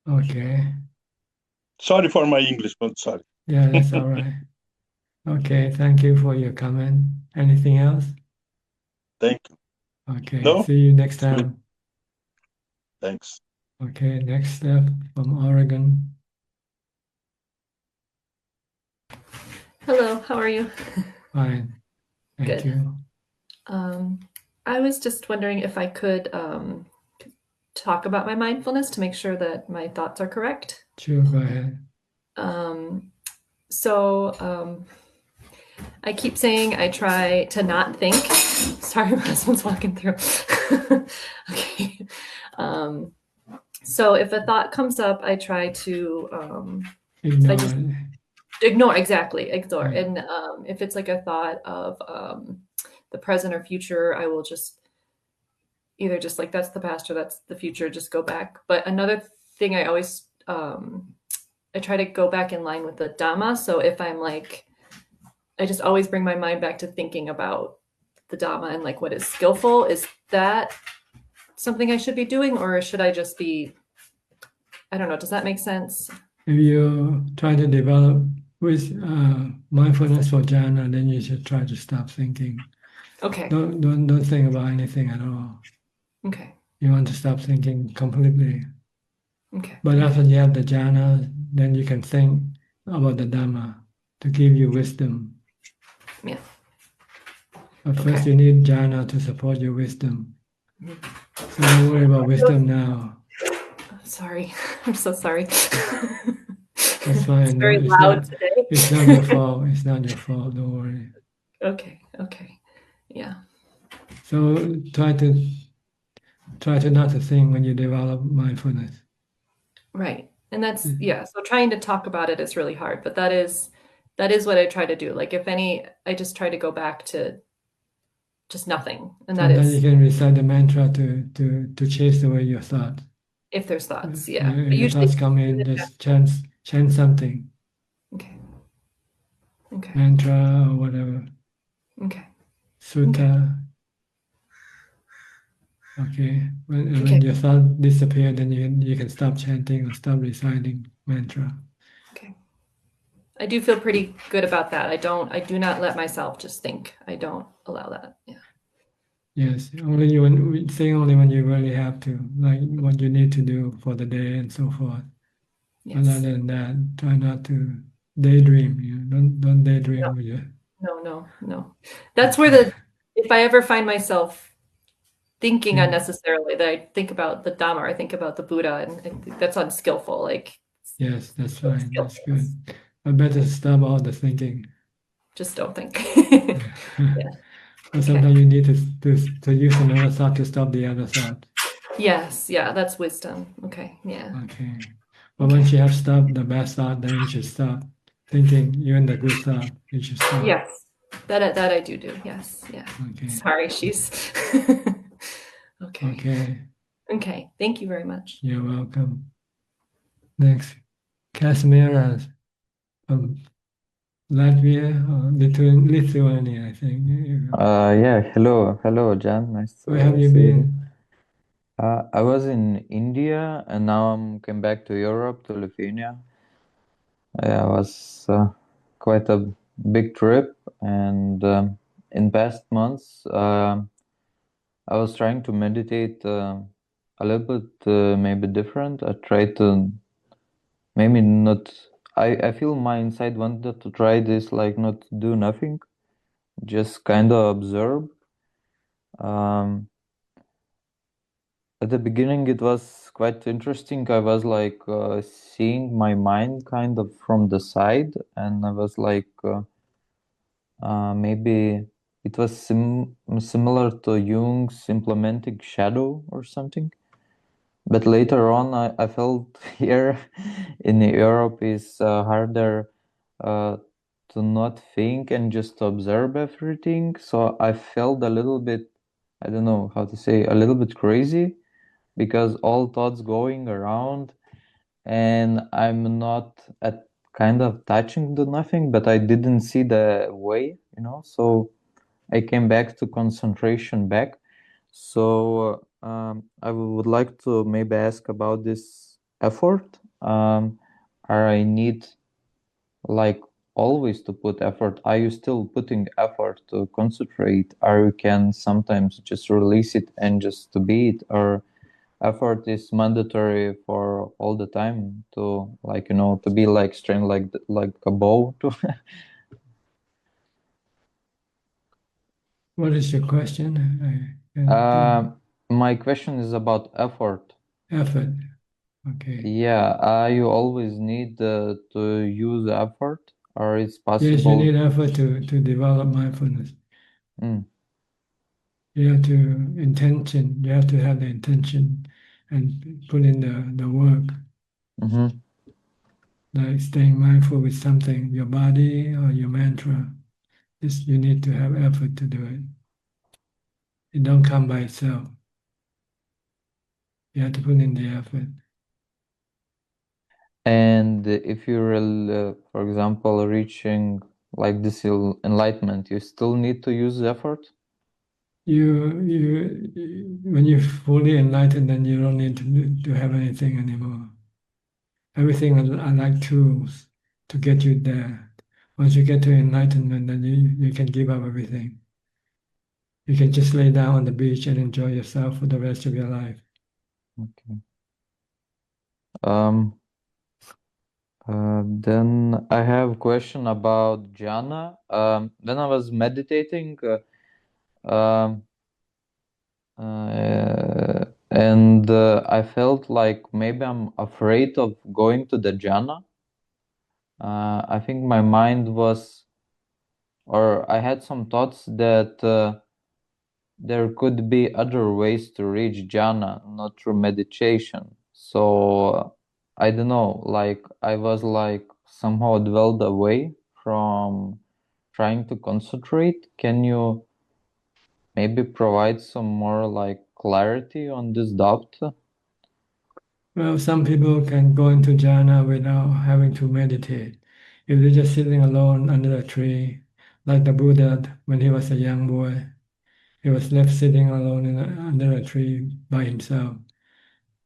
Okay. Sorry for my English, but sorry. Yeah, that's all right. Okay, thank you for your comment. Anything else? Thank you. Okay, No? see you next time. Thanks. Okay, next step from Oregon. Hello, how are you? Fine. Thank Good. you. I was just wondering if I could talk about my mindfulness to make sure that my thoughts are correct. Sure, go ahead. I keep saying I try to not think. Sorry, my husband's walking through. Okay. So if a thought comes up, I try to ignore, exactly, ignore. Right. And if it's like a thought of the present or future, I will just either just like, that's the past or that's the future, just go back. But another thing I always, I try to go back in line with the Dhamma. So if I'm like, I just always bring my mind back to thinking about the Dhamma and like what is skillful. Is that something I should be doing, or should I just be, I don't know, does that make sense? If you try to develop with mindfulness for jhana, then you should try to stop thinking. Okay. Don't think about anything at all. Okay. You want to stop thinking completely. Okay. But after you have the jhana, then you can think about the Dhamma to give you wisdom. Yeah. But first you need jhana to support your wisdom. So don't worry about wisdom now. Sorry. I'm so sorry. That's fine. It's very loud today. It's not your fault. It's not your fault. Don't worry. Okay. Yeah. So try to not to think when you develop mindfulness. Right. And that's, yeah. So trying to talk about it is really hard, but that is what I try to do. Like if any, I just try to go back to just nothing. And that Sometimes is, you can recite the mantra to chase away your thoughts. if there's thoughts, yeah. If But your usually thoughts come in, just chant something. Okay. Mantra or whatever. Okay. Sutta. Okay. When your thought disappear, then you can stop chanting or stop reciting mantra. Okay. I do feel pretty good about that. I do not let myself just think. I don't allow that. Yeah. Yes, only when you really have to, like what you need to do for the day and so forth. Yes. Other than that, try not to daydream. Don't daydream. No. That's where if I ever find myself thinking unnecessarily, that I think about the Dhamma, or I think about the Buddha, and I think that's unskillful. Like. Yes, that's fine. That's good. I better stop all the thinking. Just don't think. Yeah. But sometimes you need to use another thought to stop the other thought. Yes, yeah, that's wisdom. Okay, yeah. Okay. But once you have stopped the bad thought, then you should stop thinking, even the good thought, you should stop. Yes, that I do. Yes, yeah. Okay. Sorry, she's okay. Okay. Okay, thank you very much. You're welcome. Next, Casimira from Latvia or Lithuania, I think. Yeah, hello, Jan. Nice to Where have you see you. been? I was in India and now I'm came back to Europe, to Lithuania. Yeah, it was quite a big trip, and in past months, I was trying to meditate a little bit, maybe different. I tried to maybe not. I feel my inside wanted to try this, like not do nothing, just kind of observe. At the beginning, it was quite interesting. I was like seeing my mind kind of from the side, and I was like, maybe it was similar to Jung's implementing shadow or something. But later on, I felt here in Europe is harder to not think and just observe everything. So I felt a little bit, I don't know how to say, a little bit crazy, because all thoughts going around and I'm not at kind of touching the nothing, but I didn't see the way, so I came back to concentration back. So I would like to maybe ask about this effort. Are I need like always to put effort? Are you still putting effort to concentrate? Or you can sometimes just release it and just to be it? Or effort is mandatory for all the time to to be like strength like a bow to What is your question? my question is about effort. Effort. Okay. Yeah, you always need to use effort, or it's possible? Yes, you need effort to develop mindfulness. You have to intention. You have to have the intention and put in the work. Like staying mindful with something, your body or your mantra. This you need to have effort to do it. It don't come by itself. You have to put in the effort. And if you're, for example, reaching like this enlightenment, you still need to use effort? When you're fully enlightened, then you don't need to have anything anymore. Everything are like tools to get you there. Once you get to enlightenment, then you can give up everything. You can just lay down on the beach and enjoy yourself for the rest of your life. Okay. Then I have a question about jhana. When I was meditating, and I felt like maybe I'm afraid of going to the jhana. I think my mind was, or I had some thoughts that there could be other ways to reach jhana, not through meditation. So I don't know, like I was like somehow dwelled away from trying to concentrate. Can you maybe provide some more like clarity on this doubt? Well, some people can go into jhana without having to meditate. If they're just sitting alone under a tree, like the Buddha when he was a young boy, he was left sitting alone under a tree by himself.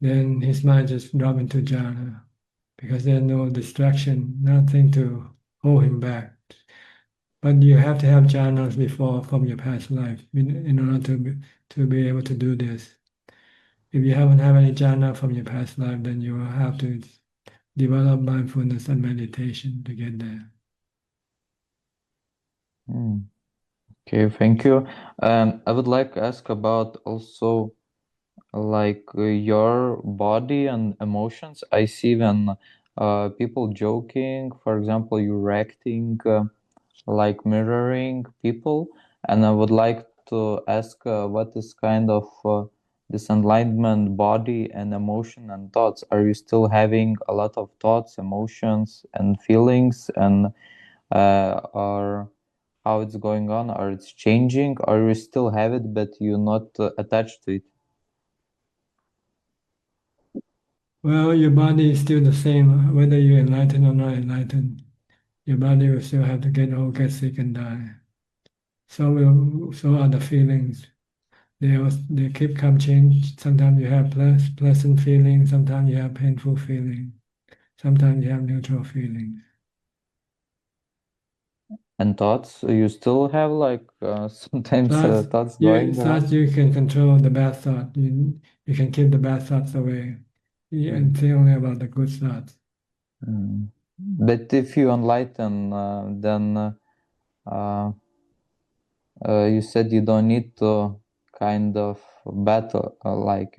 Then his mind just dropped into jhana because there's no distraction, nothing to hold him back. But you have to have jhanas before from your past life in order to be able to do this. If you haven't had any jhana from your past life, then you will have to develop mindfulness and meditation to get there. Okay, thank you. I would like to ask about also like your body and emotions. I see when people joking, for example, you're acting like mirroring people, and I would like to ask what is kind of this enlightenment body and emotion and thoughts? Are you still having a lot of thoughts, emotions, and feelings, and or how it's going on? Or it's changing? Or you still have it, but you're not attached to it? Well, your body is still the same, whether you're enlightened or not enlightened. Your body will still have to get old, get sick, and die. So are the feelings. They keep come change. Sometimes you have pleasant feelings. Sometimes you have painful feelings. Sometimes you have neutral feelings. And thoughts, you still have like sometimes thoughts going on? Thoughts you can control the bad thought. You can keep the bad thoughts away and think only about the good thoughts. But if you enlighten, then you said you don't need to kind of battle, like,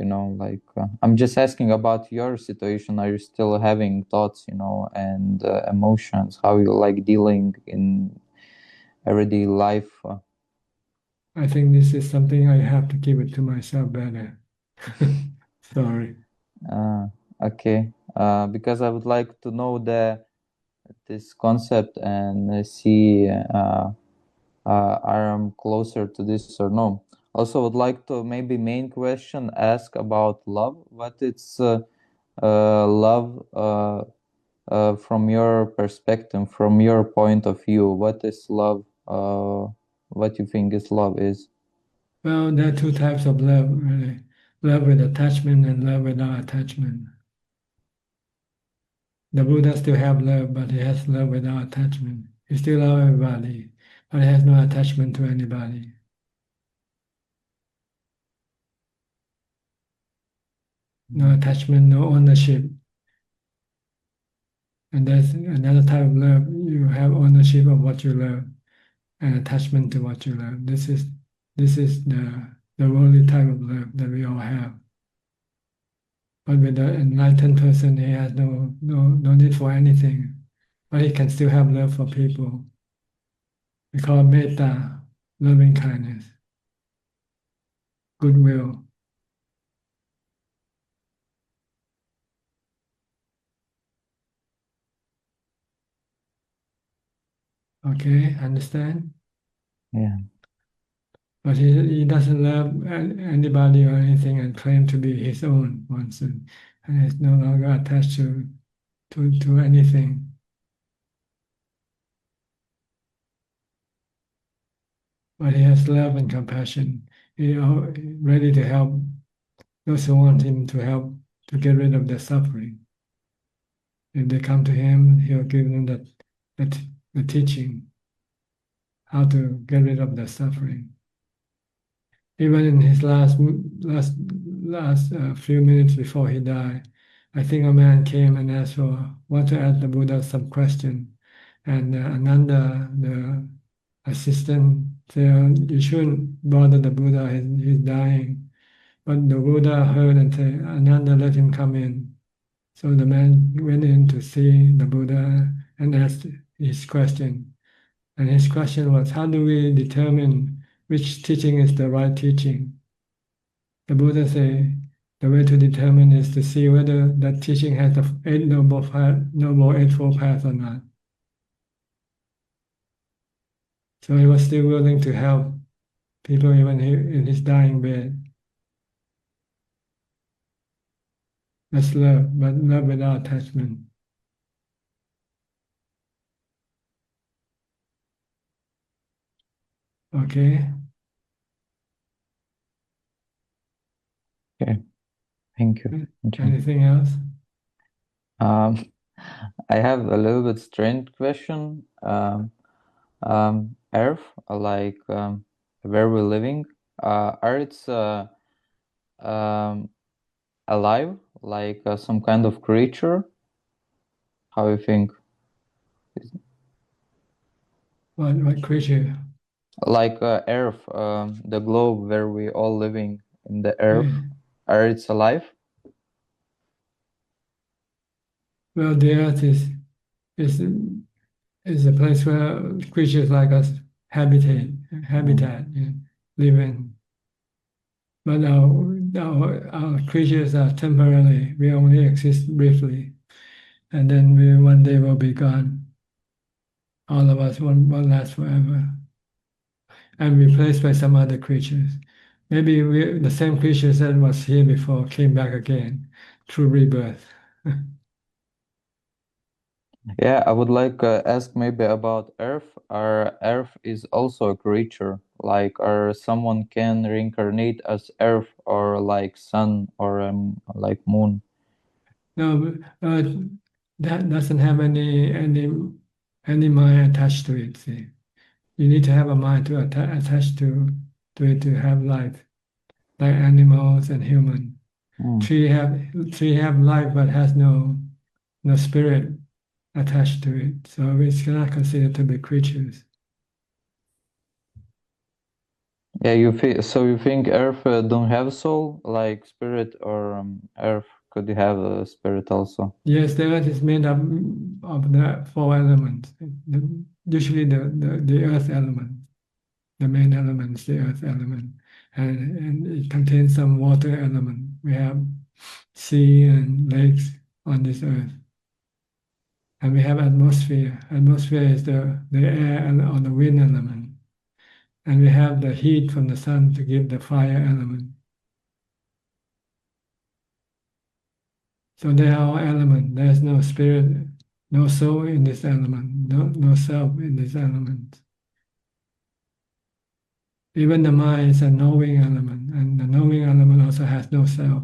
I'm just asking about your situation. Are you still having thoughts, and emotions? How you like dealing in everyday life? I think this is something I have to keep it to myself better. Sorry. Okay. Because I would like to know this concept and see I'm closer to this or no. Also, would like to maybe main question ask about love. What is love from your perspective, from your point of view? What is love? What you think is love is? Well, there are two types of love, really. Love with attachment and love without attachment. The Buddha still have love, but he has love without attachment. He still loves everybody, but he has no attachment to anybody. No attachment, no ownership. And there's another type of love. You have ownership of what you love and attachment to what you love. This is the worldly type of love that we all have. But with the enlightened person, he has no need for anything, but he can still have love for people. We call it metta, loving kindness, goodwill. Okay, understand? Yeah. But he doesn't love anybody or anything and claim to be his own person, and is no longer attached to anything. But he has love and compassion. He is ready to help those who want him to help to get rid of their suffering. If they come to him, he'll give them the teaching how to get rid of their suffering. Even in his last few minutes before he died, I think a man came and want to ask the Buddha some question, and Ananda, the assistant, said, "You shouldn't bother the Buddha. He's dying." But the Buddha heard and said, "Ananda, let him come in." So the man went in to see the Buddha and asked his question. And his question was, how do we determine which teaching is the right teaching? The Buddha said, the way to determine is to see whether that teaching has the Noble Eightfold Path or not. So he was still willing to help people even in his dying bed. That's love, but love without attachment. Okay. Okay. Thank you. Anything else? I have a little bit strange question. Earth, like where we're living, are it's alive, like some kind of creature? How you think? What creature? Like Earth, the globe where we all living in the Earth, are it's alive? Well, the Earth is a place where creatures like us habitat live in. But our creatures are temporary. We only exist briefly, and then one day will be gone. All of us won't last forever, and replaced by some other creatures. Maybe the same creatures that was here before came back again through rebirth. Yeah, I would like ask maybe about Earth. Our Earth is also a creature, like or someone can reincarnate as Earth or like Sun or like Moon. No, that doesn't have any mind attached to it. See, you need to have a mind to attach to it to have life, like animals and human. Tree have life but has no spirit attached to it, so it's not considered to be creatures. Yeah, so you think Earth don't have soul like spirit, or Earth could have a spirit also? Yes, the earth is made up of the four elements. Usually the earth element, the main element is the earth element, and it contains some water element. We have sea and lakes on this earth, and we have atmosphere. Atmosphere is the air or the wind element, and we have the heat from the sun to give the fire element. So they are all element. There's no spirit, no soul in this element, no self in this element. Even the mind is a knowing element, and the knowing element also has no self.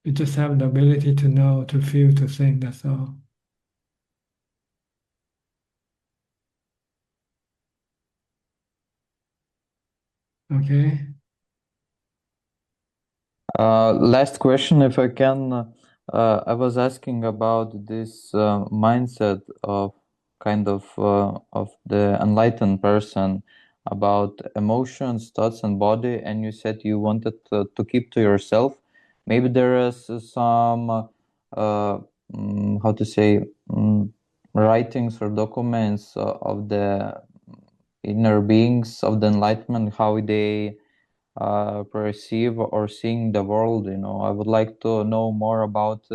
You just have the ability to know, to feel, to think, that's all. Okay? Last question, if I can. I was asking about this mindset of kind of the enlightened person about emotions, thoughts, and body, and you said you wanted to keep to yourself. Maybe there is some how to say writings or documents of the inner beings of the enlightenment, how they perceive or seeing the world. I would like to know more about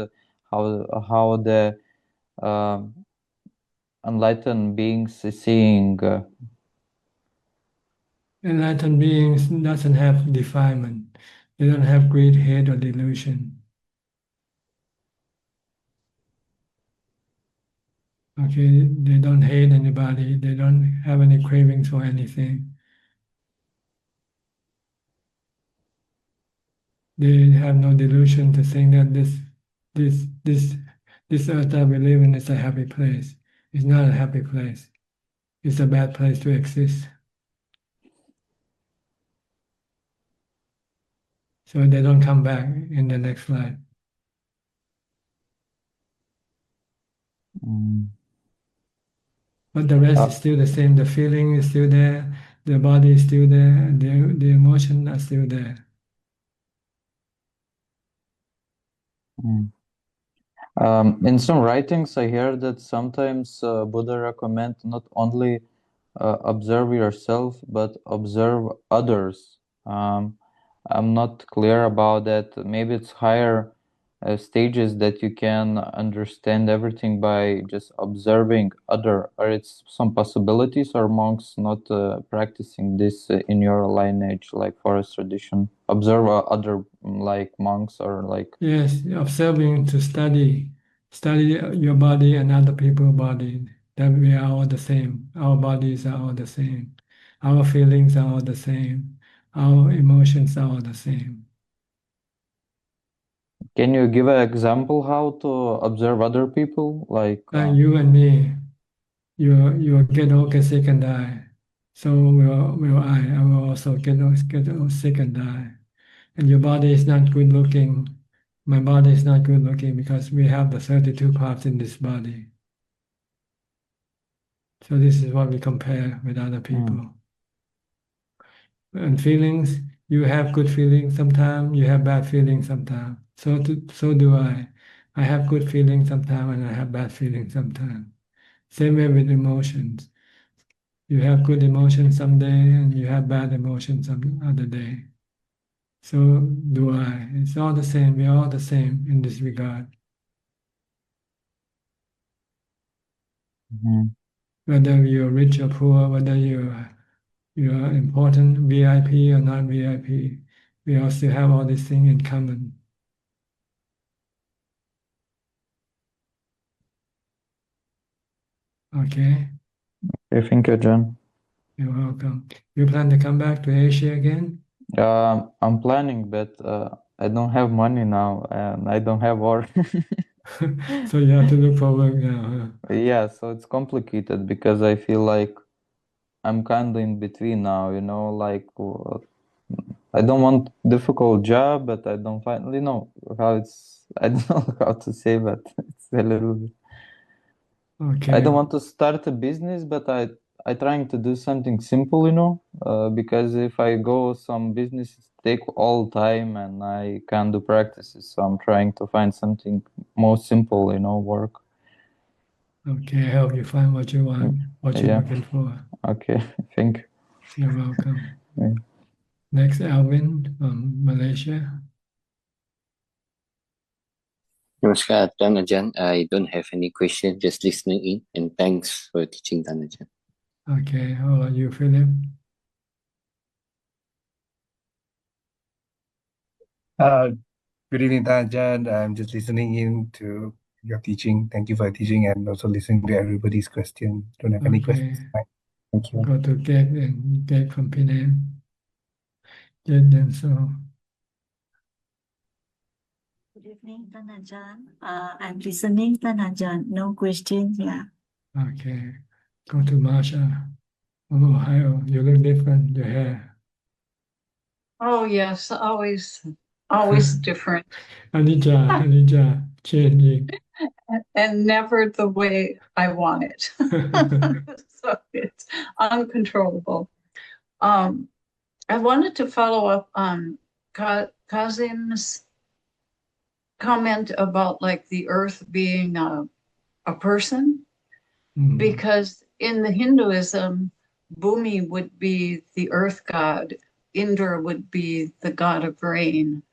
how the uh, enlightened beings is seeing. Enlightened beings doesn't have defilement. They don't have greed, hate, or delusion. Okay, they don't hate anybody. They don't have any cravings for anything. They have no delusion to think that this earth that we live in is a happy place. It's not a happy place. It's a bad place to exist. So they don't come back in the next life. But the rest is still the same. The feeling is still there. The body is still there. And the emotion are still there. In some writings, I hear that sometimes Buddha recommend not only observe yourself, but observe others. I'm not clear about that. Maybe it's higher stages that you can understand everything by just observing other, or it's some possibilities, or monks not practicing this in your lineage, like forest tradition. Observe other like monks or like. Yes, observing to study your body and other people's body. That we are all the same. Our bodies are all the same. Our feelings are all the same. Our emotions are all the same. Can you give an example how to observe other people? Like you and me, you get old, get sick and die. So will I. I will also get old, sick and die. And your body is not good looking. My body is not good looking because we have the 32 parts in this body. So this is what we compare with other people. And feelings, you have good feelings sometimes, you have bad feelings sometimes. So do I. I have good feelings sometimes and I have bad feelings sometimes. Same way with emotions. You have good emotions some day and you have bad emotions some other day. So do I. It's all the same. We're all the same in this regard. Mhm. Whether you're rich or poor, whether you're important, VIP or not VIP, we all still have all these things in common. Okay, Thank you, John. you're welcome. You plan to come back to Asia again? I'm planning, but I don't have money now, and I don't have work. So you have to look for work now, huh? Yeah, so it's complicated because I feel like I'm kind of in between now, you know, like I don't want difficult job, but I don't find, you know, how it's, I don't know how to say, but it's a little bit. I Okay, don't want to start a business, but I trying to do something simple, you know, because if I go some businesses take all time and I can't do practices, so I'm trying to find something more simple, you know, work. okay, I help you find what you want, what you're Yeah. looking for. Okay, thank you. You're welcome. Yeah. Next, Alvin from Malaysia. Namaskar, Ajahn. I don't have any question, just listening in, and thanks for teaching, Ajahn. Okay, how about you, Philip? Good evening, Ajahn. I'm just listening in to your teaching. Thank you for teaching and also listening to everybody's question. Don't have any Okay, questions tonight. Thank you. go to Get and Get from Penang. Get them so. Good evening, Ajahn. I'm listening, Ajahn. No questions, yeah. Okay, go to Marsha from Ohio. You look different, your hair. Oh yes, always different Anija, changing. and never the way I want it. So it's uncontrollable. I wanted to follow up on Kazim's comment about like the earth being a person, because in the Hinduism, Bhumi would be the earth god, Indra would be the god of rain,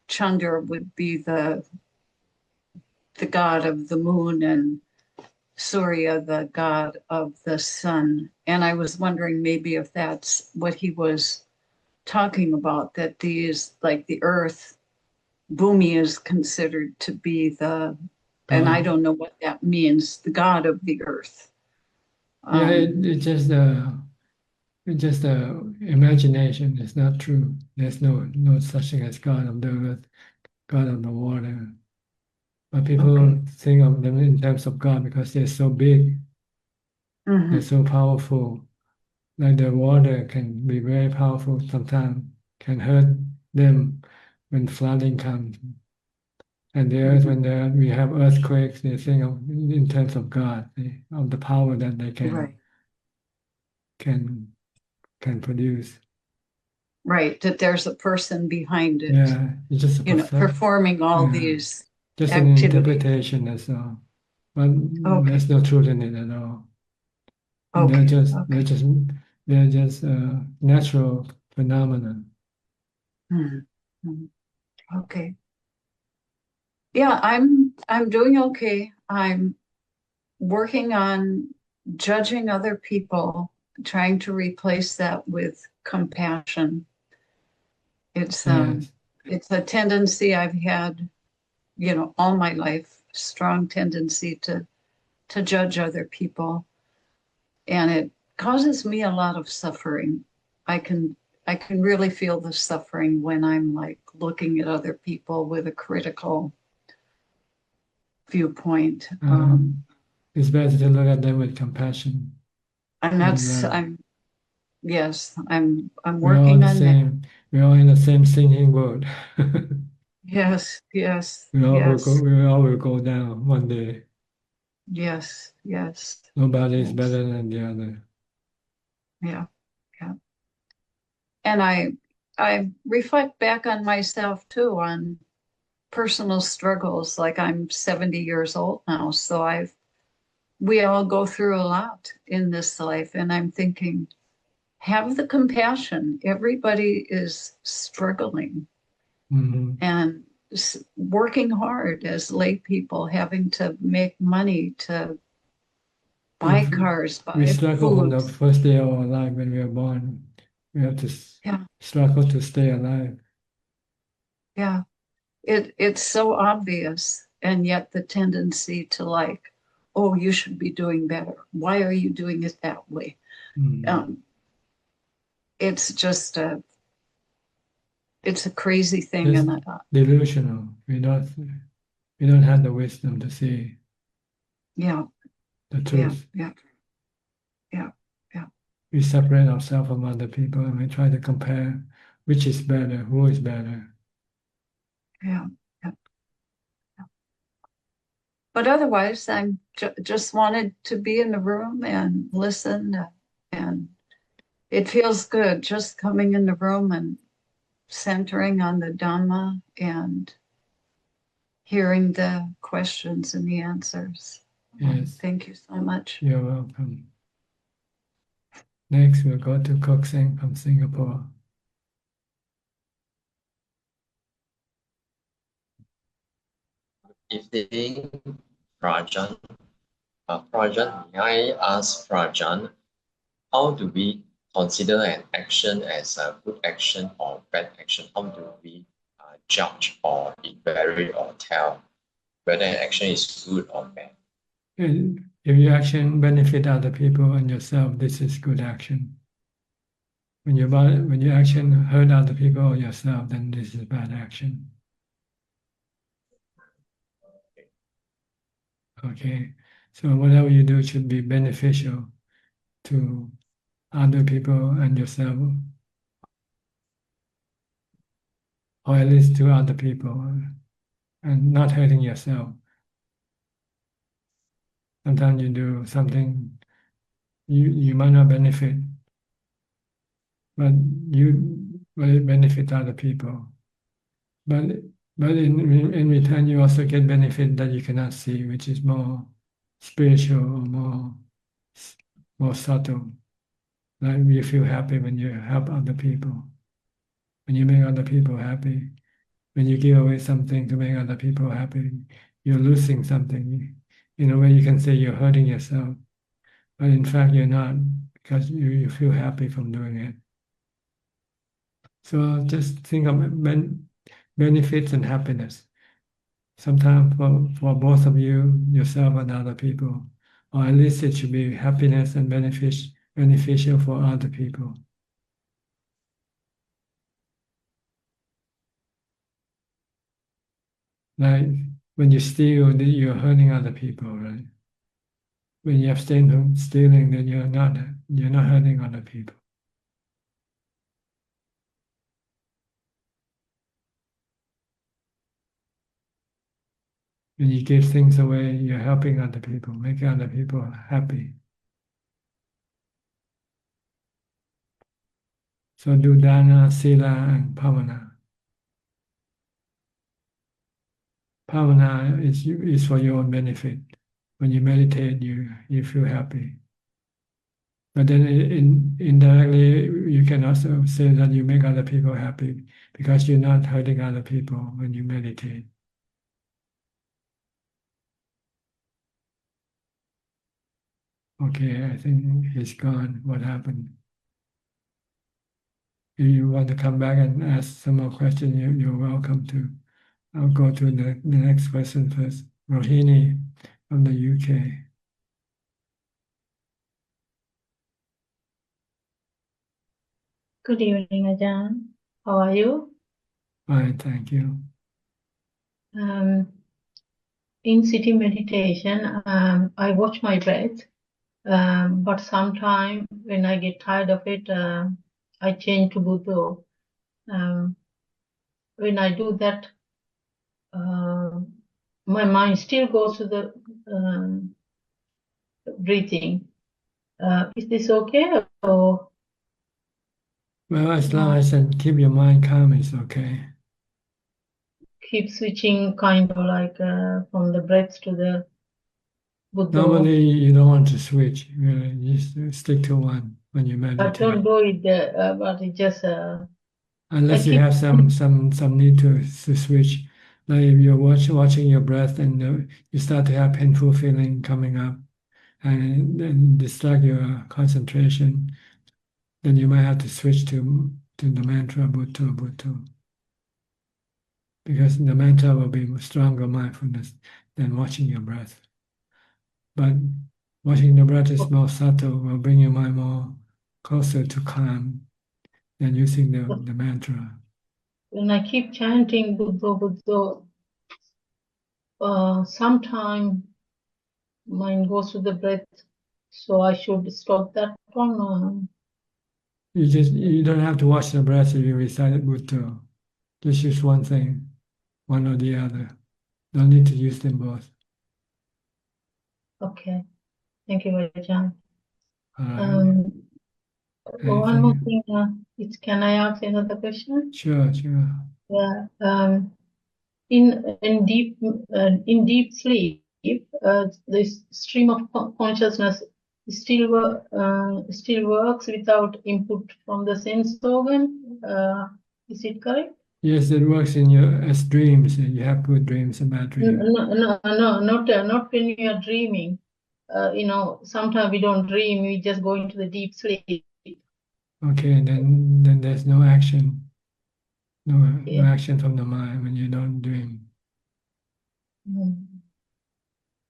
Chandra would be the god of the moon, and Surya the god of the sun. And I was wondering maybe if that's what he was talking about, that these, like the earth, Bhumi is considered to be the, and I don't know what that means, the god of the earth. Yeah, it's just imagination. It's not true. There's no such thing as God of the earth, God of the water. But people think of them in terms of God because they're so big, they're so powerful. Like the water can be very powerful sometimes, can hurt them when flooding comes. And the earth, when we have earthquakes, they think of in terms of God, of the power that they can produce. Right, that there's a person behind it. Yeah, it's just a performing all these just activities. an interpretation, that's all. But there's no truth in it at all. And they're just natural phenomena. Okay. Yeah, I'm doing okay. I'm working on judging other people, trying to replace that with compassion. It's a tendency I've had, all my life, strong tendency to judge other people. And it causes me a lot of suffering. I can really feel the suffering when I'm like looking at other people with a critical viewpoint. It's better to look at them with compassion. And that's I'm we're all working the on same. That. We're all in the same singing boat. Yes. We all will go down one day. Yes. Nobody is better than the other. Yeah. And I reflect back on myself too, on personal struggles. Like I'm 70 years old now, so we all go through a lot in this life, and I'm thinking, have the compassion. Everybody is struggling. and working hard as lay people, having to make money to buy cars, We buy struggle from the food. first day of our life when we are born. We have to struggle to stay alive. Yeah, it's so obvious, and yet the tendency to like, oh, you should be doing better. Why are you doing it that way? It's just it's a crazy thing, It's and delusional. We don't have the wisdom to see yeah, the truth. yeah. We separate ourselves from other people and we try to compare which is better, who is better. Yeah. But otherwise, I'm just wanted to be in the room and listen, and it feels good just coming in the room and centering on the Dhamma and hearing the questions and the answers. Yes. Thank you so much. You're welcome. Next, we'll go to Kok Seng from Singapore. Evening, Rajan. Rajan, may I ask Rajan, how do we consider an action as a good action or bad action? How do we judge or evaluate or tell whether an action is good or bad? And if your action benefit other people and yourself, this is good action. When your action hurt other people or yourself, then this is bad action. Okay, so whatever you do should be beneficial to other people and yourself, or at least to other people, and not hurting yourself. Sometimes you do something you might not benefit, but it benefits other people. But in return, you also get benefit that you cannot see, which is more spiritual or more subtle. Like you feel happy when you help other people, when you make other people happy, when you give away something to make other people happy, you're losing something. In a way, you can say you're hurting yourself, but in fact, you're not, because you feel happy from doing it. So just think of benefits and happiness. Sometimes for both of you, yourself and other people, or at least it should be happiness and beneficial for other people. Like when you steal, you're hurting other people, right? When you abstain from stealing, then you're not hurting other people. When you give things away, you're helping other people, making other people happy. So do dana, sila, and pavana. Pavana is for your own benefit. When you meditate, you feel happy. But then indirectly, you can also say that you make other people happy because you're not hurting other people when you meditate. Okay, I think he's gone. What happened? If you want to come back and ask some more questions, you're welcome to. I'll go to the next question first. Rohini from the UK. Good evening, Ajahn. How are you? Fine, thank you. In sitting meditation, I watch my breath, but sometimes when I get tired of it, I change to Buddha. When I do that, my mind still goes to the breathing. Is this okay? Or Well, as long as you keep your mind calm, it's okay. keep switching kind of like from the breath to the Buddha? Normally, you don't want to switch. You just stick to one when you I meditate. don't do it, but it just. Unless you keep have some need to switch. Like if you're watching your breath and you start to have painful feeling coming up and then distract your concentration, then you might have to switch to the mantra Bhutto Bhutto. Because the mantra will be stronger mindfulness than watching your breath. But watching the breath is more subtle, will bring your mind more closer to calm than using the mantra. when I keep chanting Buddha Buddha, sometime mind goes to the breath, so I should stop that one. You don't have to watch the breath if you recite Buddha. Just use one thing, one or the other. Don't need to use them both. Okay, thank you, Ajahn. All right. One more thing. Can I ask another question? Sure. Yeah. In deep sleep, this stream of consciousness still works without input from the sense organ. Is it correct? Yes, it works in as dreams. You have good dreams and bad dreams. No, not when you are dreaming. Sometimes we don't dream. We just go into the deep sleep. Okay, then there's no action. No action from the mind when you don't dream.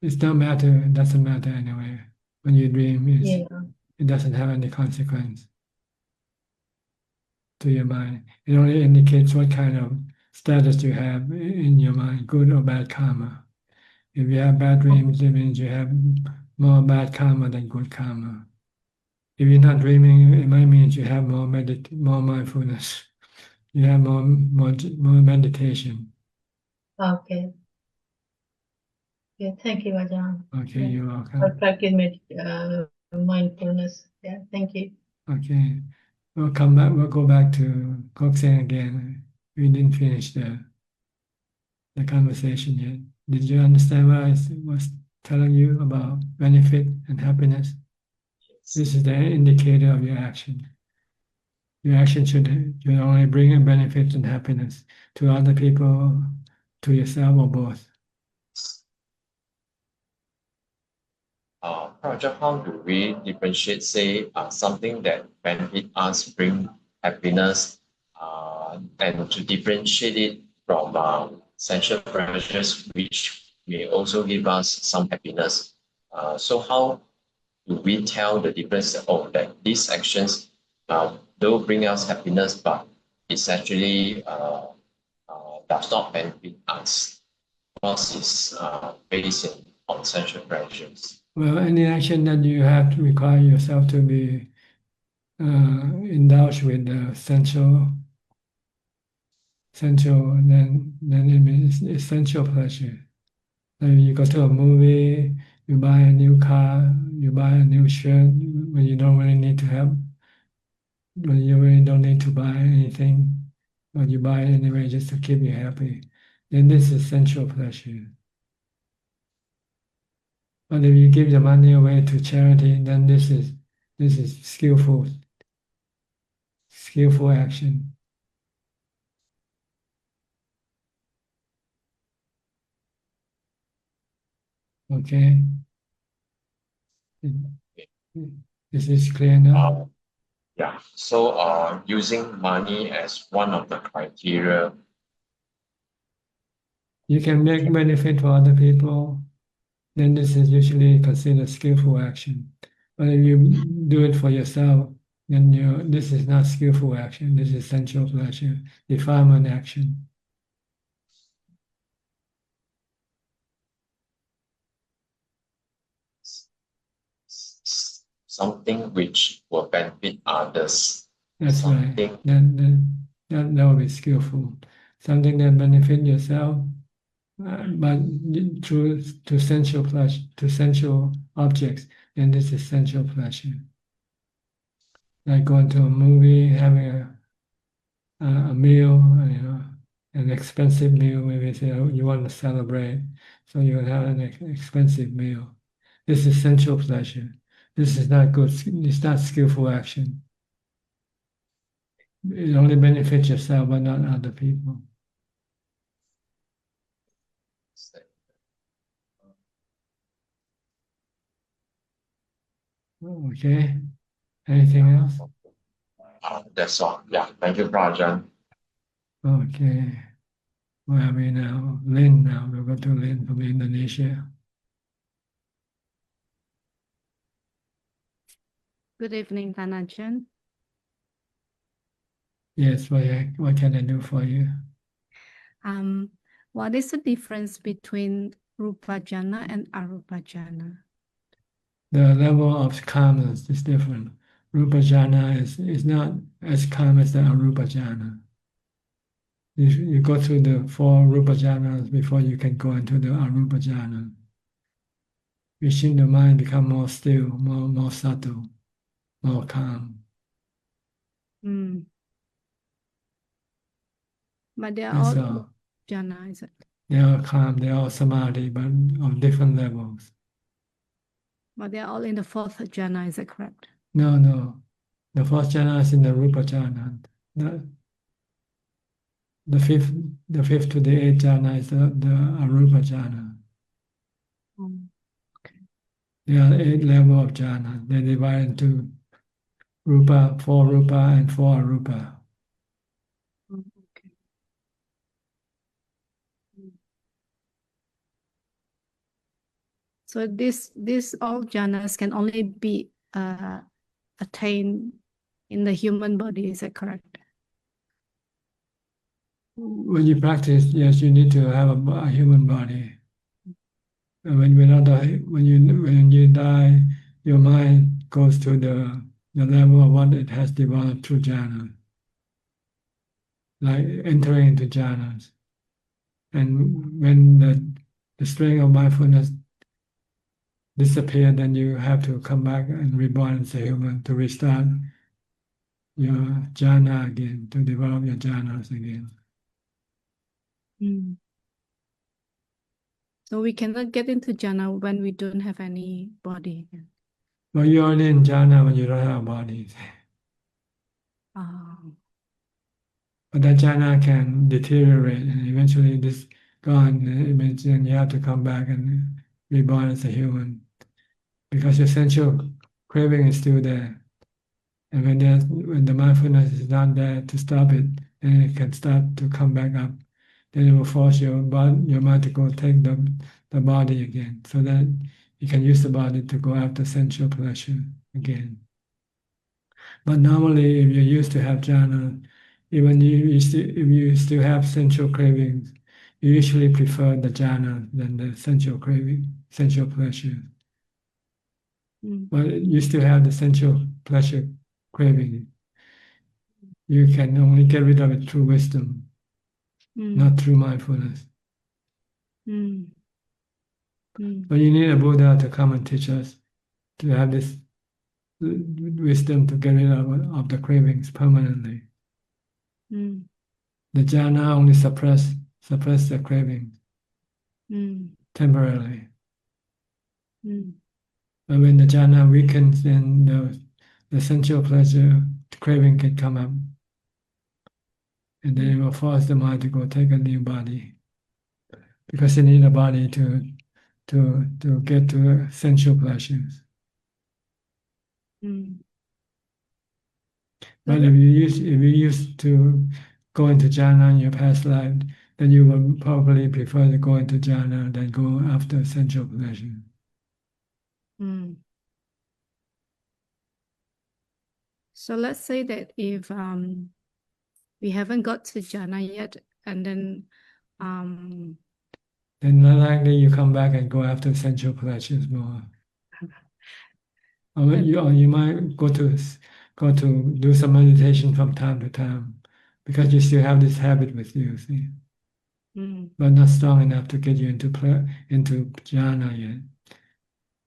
It doesn't matter anyway. When you dream, it doesn't have any consequence to your mind. It only indicates what kind of status you have in your mind, good or bad karma. If you have bad dreams, it means you have more bad karma than good karma. If you're not dreaming, it might mean you have more mindfulness. You have more meditation. Okay. Yeah, thank you, Ajahn. Okay, you're welcome. I practice mindfulness. Yeah, thank you. Okay. We'll come back. We'll go back to Kokseng again. We didn't finish the conversation yet. Did you understand what I was telling you about benefit and happiness? This is the indicator of your action. Your action should only bring a benefit and happiness to other people, to yourself, or both. Project, how do we differentiate, say, something that benefit us, bring happiness, and to differentiate it from sensual pleasures, which may also give us some happiness? So how do we tell the difference that these actions do bring us happiness, but it's actually does not benefit us because it's based on sensual pleasures? Well, any action that you have to require yourself to be indulged with the sensual, then it means essential pleasure. Like you go to a movie, you buy a new car, you buy a new shirt when you don't really need to have, when you really don't need to buy anything, but you buy it anyway just to keep you happy. Then this is essential pleasure. But if you give the money away to charity, then this is skillful action. Okay. Is this clear enough? Yeah. So using money as one of the criteria. You can make benefit for other people, then this is usually considered skillful action. But if you do it for yourself, then this is not skillful action. This is sensual pleasure, defilement action. Something which will benefit others. That's right. Then that will be skillful. Something that benefits yourself, but to sensual pleasure, to sensual objects, then this is sensual pleasure. Like going to a movie, having a meal, an expensive meal. Maybe say you want to celebrate, so you will have an expensive meal. This is sensual pleasure. This is not good. It's not skillful action. It only benefits yourself, but not other people. Okay. Anything else? That's all. Yeah, thank you, Prajan. Okay. Where are we now? Lynn now. We'll go to Lynn from Indonesia. Good evening, Tanajan. Yes, what can I do for you? What is the difference between Rupa Jhana and Arupa Jhana? The level of calmness is different. Rupa jhana is not as calm as the arupa jhana. You go through the 4 rupa jhanas before you can go into the arupa jhana. Wishing the mind become more still, more subtle, more calm. Mm. But they are That's all all. jhana, is it? They are calm, they are samadhi, but on different levels. But they are all in the 4th jhana, is that correct? No. The 4th jhana is in the rupa jhana. The fifth to the 8th jhana is the arupa jhana. Okay. There are 8 levels of jhana. They divide into rupa, 4 rupa, and 4 arupa. Okay. So this all jhanas can only be attained in the human body, is that correct? When you practice, yes, you need to have a human body. And when you die, your mind goes to the level of what it has developed through jhana, like entering into jhanas. And when the strength of mindfulness disappear, then you have to come back and reborn as a human to restart your jhana again, to develop your jhanas again. Mm. So we cannot get into jhana when we don't have any body. Well, you're only in jhana when you don't have bodies. But that jhana can deteriorate and eventually this gone, and you have to come back and reborn as a human because your sensual craving is still there. And when the mindfulness is not there to stop it, then it can start to come back up. Then it will force your mind to go take the body again, so that you can use the body to go after sensual pleasure again. But normally, if you're used to have jhana, even if you still have sensual cravings, you usually prefer the jhana than the sensual craving, sensual pleasure. But you still have the sensual pleasure craving. You can only get rid of it through wisdom, not through mindfulness. But you need a Buddha to come and teach us to have this wisdom to get rid of the cravings permanently. The jhana only suppress the cravings temporarily. But when the jhana weakens, then the sensual pleasure craving can come up, and then it will force the mind to go take a new body, because you need a body to get to sensual pleasures. But if you used to go into jhana in your past life, then you would probably prefer to go into jhana than go after sensual pleasure. So let's say that if we haven't got to jhana yet, and then Then likely you come back and go after sensual pleasures more. Or you might go to do some meditation from time to time, because you still have this habit with you, see, but not strong enough to get you into jhana yet.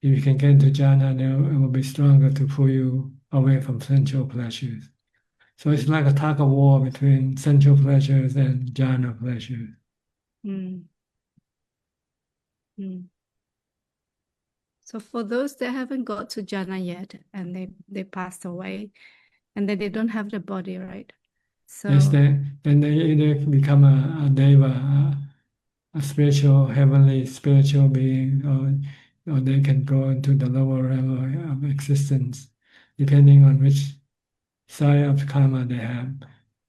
If you can get into jhana, then it will be stronger to pull you away from sensual pleasures. So it's like a tug of war between sensual pleasures and jhana pleasures. So for those that haven't got to jhana yet and they passed away, and then they don't have the body, right? So Yes, then they either become a deva, a spiritual, heavenly spiritual being, or they can go into the lower realm of existence, depending on which side of karma they have.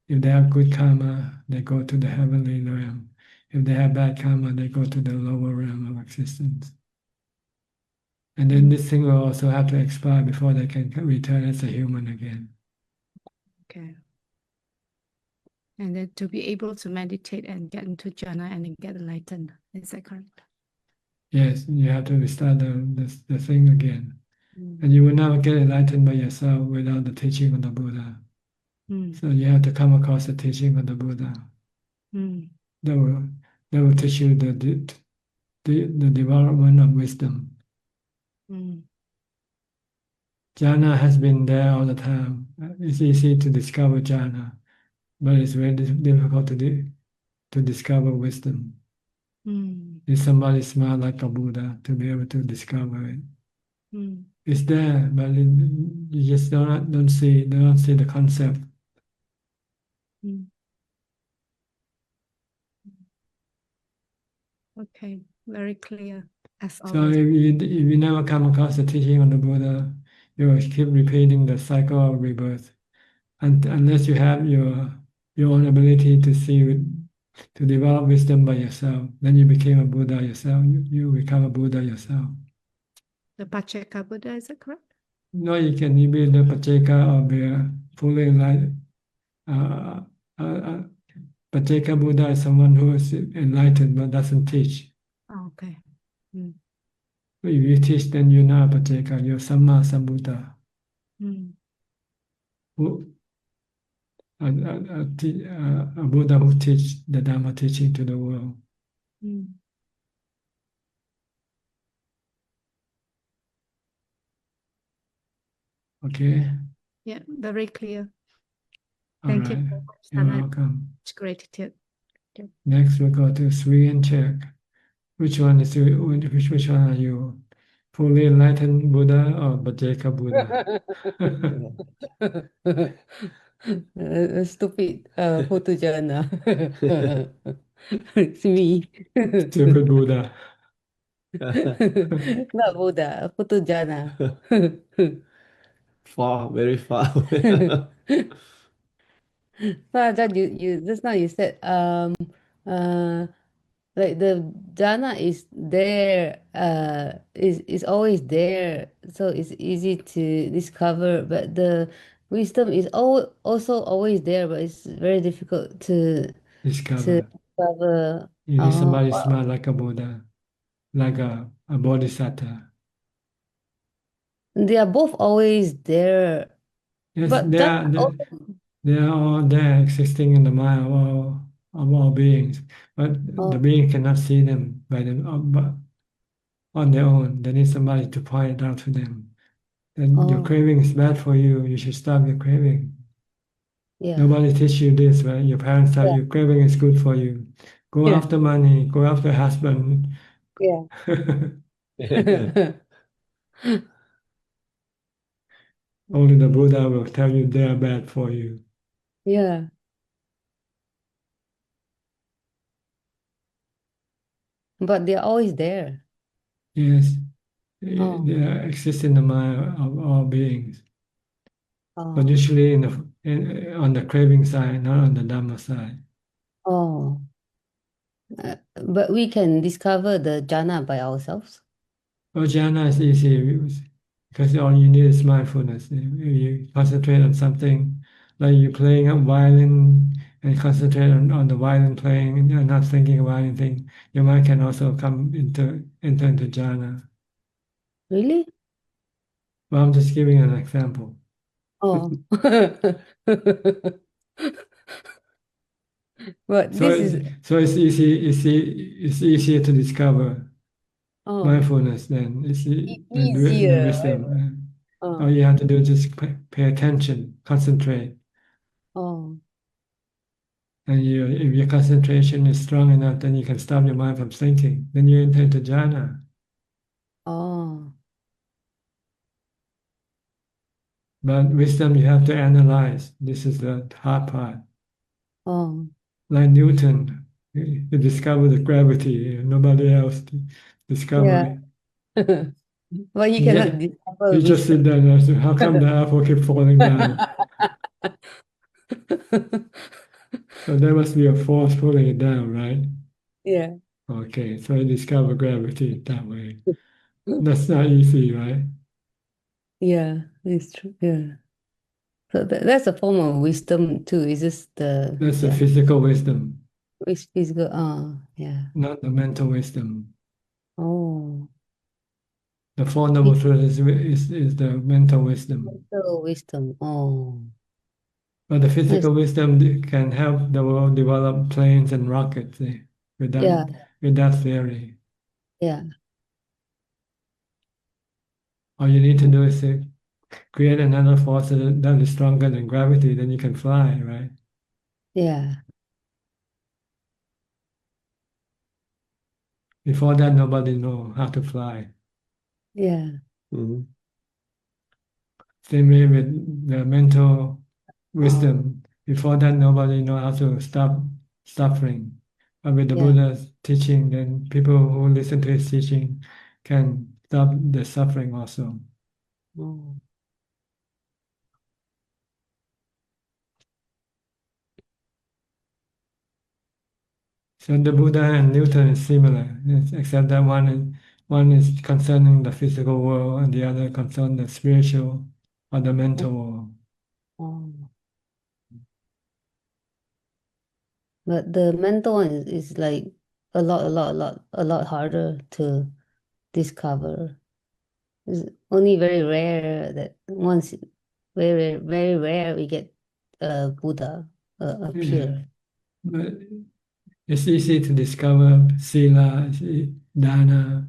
If they have good karma, they go to the heavenly realm. If they have bad karma, they go to the lower realm of existence. And then this thing will also have to expire before they can return as a human again. okay. And then to be able to meditate and get into jhana and then get enlightened. Is that correct? Yes, you have to restart the thing again. And you will never get enlightened by yourself without the teaching of the Buddha. So you have to come across the teaching of the Buddha. That will teach you the development of wisdom. Jhana has been there all the time. It's easy to discover jhana, but it's very difficult to discover wisdom. If somebody smart like a Buddha to be able to discover it. It's there, but you just don't see the concept. Okay, very clear as So always. if you never come across the teaching of the Buddha, you will keep repeating the cycle of rebirth, unless you have your own ability to see to develop wisdom by yourself. Then you became a Buddha yourself. You become a Buddha yourself. The Pacceka Buddha, is that correct? No, you can be the Pacceka or be a fully enlightened. Pacceka Buddha is someone who is enlightened but doesn't teach. Oh, okay. If you teach, then you're not a Pacceka, you're Samma Sambuddha. Who, a Buddha who teach the Dhamma teaching to the world. Okay. Yeah, very clear. All Thank you right. very much. You're Dhamma. welcome. Much gratitude. Okay. Next, we'll go to Sri and check. Which one are you? Fully enlightened Buddha or Pacceka Buddha? Stupid photogenic. It's me. Stupid Buddha. Not Buddha, photogenic. Far, very far away. That you just now you said like the jhana is there is always there, so it's easy to discover, but the wisdom is also always there, but it's very difficult to Discover. discover. You need somebody Wow. smart like a Buddha, like a bodhisattva. They are both always there, Yes, but jhana also they are all there existing in the mind of all beings, but the being cannot see them but on their own. They need somebody to point it out to them. And your craving is bad for you. You should stop your craving. yeah. Nobody teach you this, right? Your parents tell you craving is good for you. Go Yeah. after money, go after husband. Yeah. Only the Buddha will tell you they are bad for you. Yeah. But they're always there. Yes, Oh. they exist in the mind of all beings, but Oh. usually on the craving side, not on the Dhamma side. Oh. But we can discover the jhana by ourselves. Well, jhana is easy because all you need is mindfulness. If you concentrate on something, like you're playing a violin and concentrate on the violin playing, and you're not thinking about anything, your mind can also enter into jhana. Really? Well, I'm just giving an example. Oh. But So this is it's easier to discover oh mindfulness than than easier. wisdom. All Oh. you have to do is just pay attention, concentrate. Oh. And if your concentration is strong enough, then you can stop your mind from thinking. Then you enter into jhana. Oh. But wisdom, you have to analyze. This is the hard part. Oh, Like Newton, he discovered the gravity, nobody else discovered yeah. it. But you He cannot just, discover he just sit wisdom. there and said, how come the apple keep falling down? So there must be a force pulling it down, right? Yeah. Okay, so he discovered gravity that way. That's not easy, right? Yeah, it's true. Yeah. So that's a form of wisdom too. It's just the That's the physical wisdom, it's physical. Yeah. not the mental wisdom. Oh, The Four Noble Truths is the mental wisdom. mental wisdom. Oh, But the nice. physical wisdom can help the world develop planes and rockets with Yeah. that theory. Yeah. All you need to do is to create another force that is stronger than gravity, then you can fly, right? Yeah. Before that, nobody know how to fly. Yeah. Same way with the mental wisdom. Before that, nobody know how to stop suffering. But with the Yeah. Buddha's teaching, then people who listen to his teaching can stop the suffering also. Oh. So the Buddha and Newton is similar, except that one is concerning the physical world and the other concerning the spiritual or the mental world. Oh. But the mental one is like a lot harder to discover. It's only very rare that once very rare we get Buddha appear. But it's easy to discover sila, dana,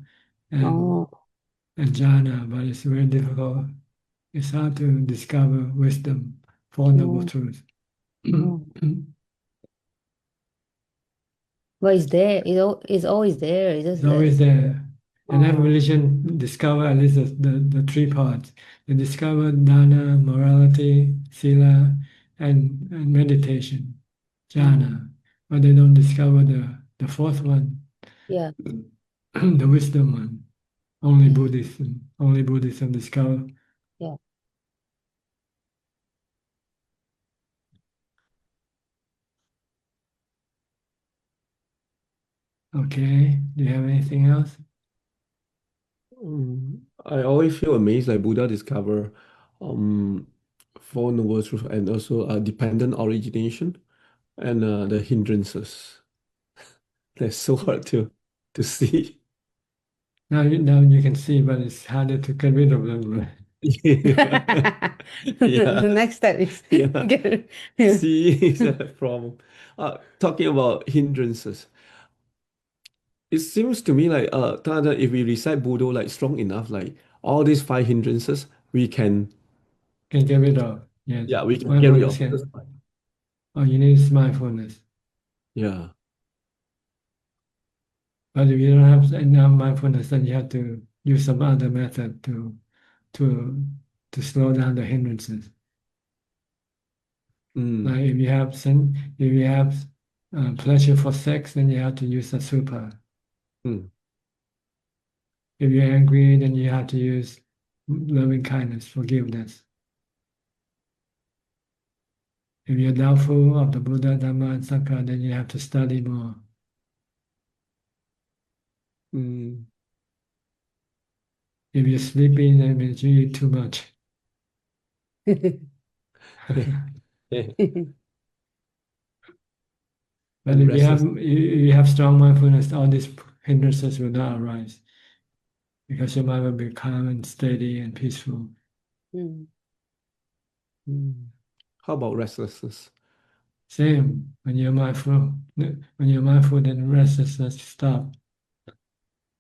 and jhana, but it's very difficult. It's hard to discover wisdom, Four Noble Truths. But it's there. It's always there. It's just It's always that. there. And every religion discover at least the three parts. They discover dana, morality, sila, and meditation, jhana. But they don't discover the fourth one, Yeah. the wisdom one. Only Buddhism discover. Yeah. Okay. Do you have anything else? I always feel amazed like Buddha discover um Four Noble Truths and also dependent origination and the hindrances. That's so hard to see. Now you can see, but it's harder to get rid of them. Yeah. The next step is get See is a problem. Talking about hindrances, it seems to me like Tana, if we recite Buddha like strong enough, like all these five hindrances, we can get rid of. Yes. Yeah, we can get rid of. Oh, you need mindfulness. Yeah. But if you don't have enough mindfulness, then you have to use some other method to slow down the hindrances. Like if you have pleasure for sex, then you have to use a super. If you're angry, then you have to use loving kindness, forgiveness. If you're doubtful of the Buddha, Dhamma, and Sangha, then you have to study more. If you're sleepy, that means you eat too much. But if you have strong mindfulness, all these hindrances will not arise because your mind will be calm and steady and peaceful. How about restlessness? Same. When you're mindful, then restlessness stop.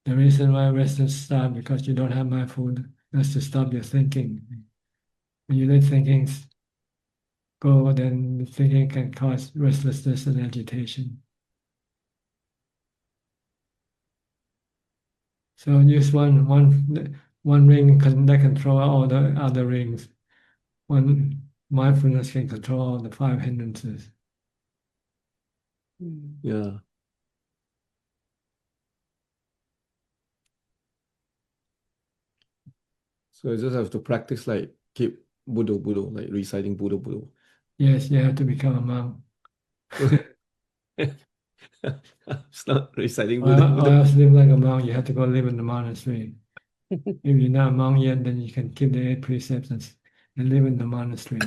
The reason why restlessness stop because you don't have mindfulness to stop your thinking. When you let thinking go, then thinking can cause restlessness and agitation. So use one ring that control all the other rings. One mindfulness can control all the five hindrances. Yeah. So you just have to practice like keep Budo Budo, like reciting Budo Budo. Yes, you have to become a monk. It's not reciting Or, Budo or Budo. else live like a monk. You have to go live in the monastery. If you're not a monk yet, then you can keep the 8 precepts and live in the monastery.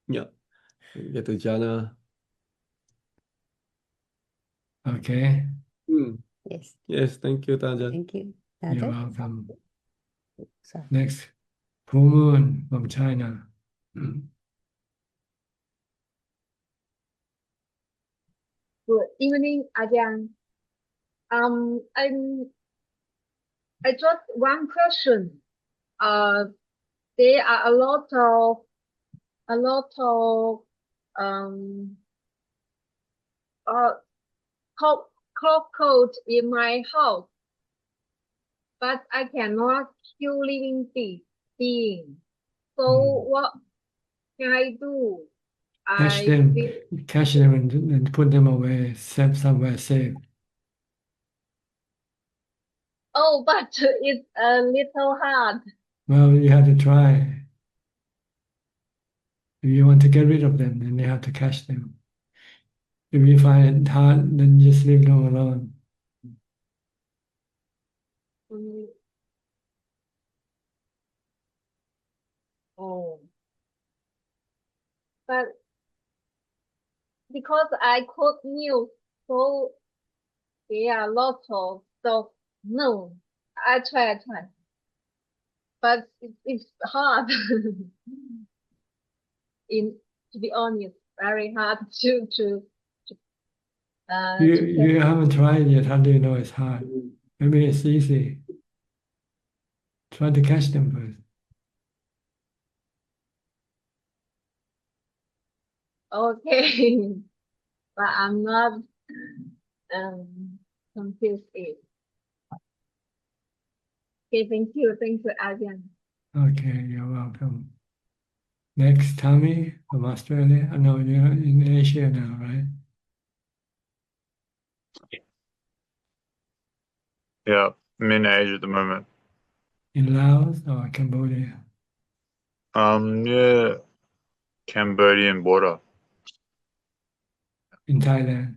Yeah. Get to jhana. Okay. Yes. Yes, thank you, Tajan. Thank you. You're Tajan? welcome. Sorry. Next, Full Moon from China. Good evening, Ajahn. I just one question. There are a lot of um cockroach in my house, but I cannot kill living being. So what can I do? Catch I them, feel, catch them and put them away, somewhere safe. oh, but it's a little hard. Well, you have to try. If you want to get rid of them, then you have to catch them. If you find it hard, then just leave them alone. Mm. Oh, but because I cook meals, so there are lots of stuff. No, I try, but it's hard. To be honest, very hard to You haven't tried yet. How do you know it's hard? Maybe it's easy. Try to catch them first. Okay, but I'm not confused. Okay, thank you, Ajahn. Okay, you're welcome. Next, Tommy from Australia. I know you're in Asia now, right? Yeah, I'm in Asia at the moment. In Laos or Cambodia? Yeah, Cambodian border. In Thailand?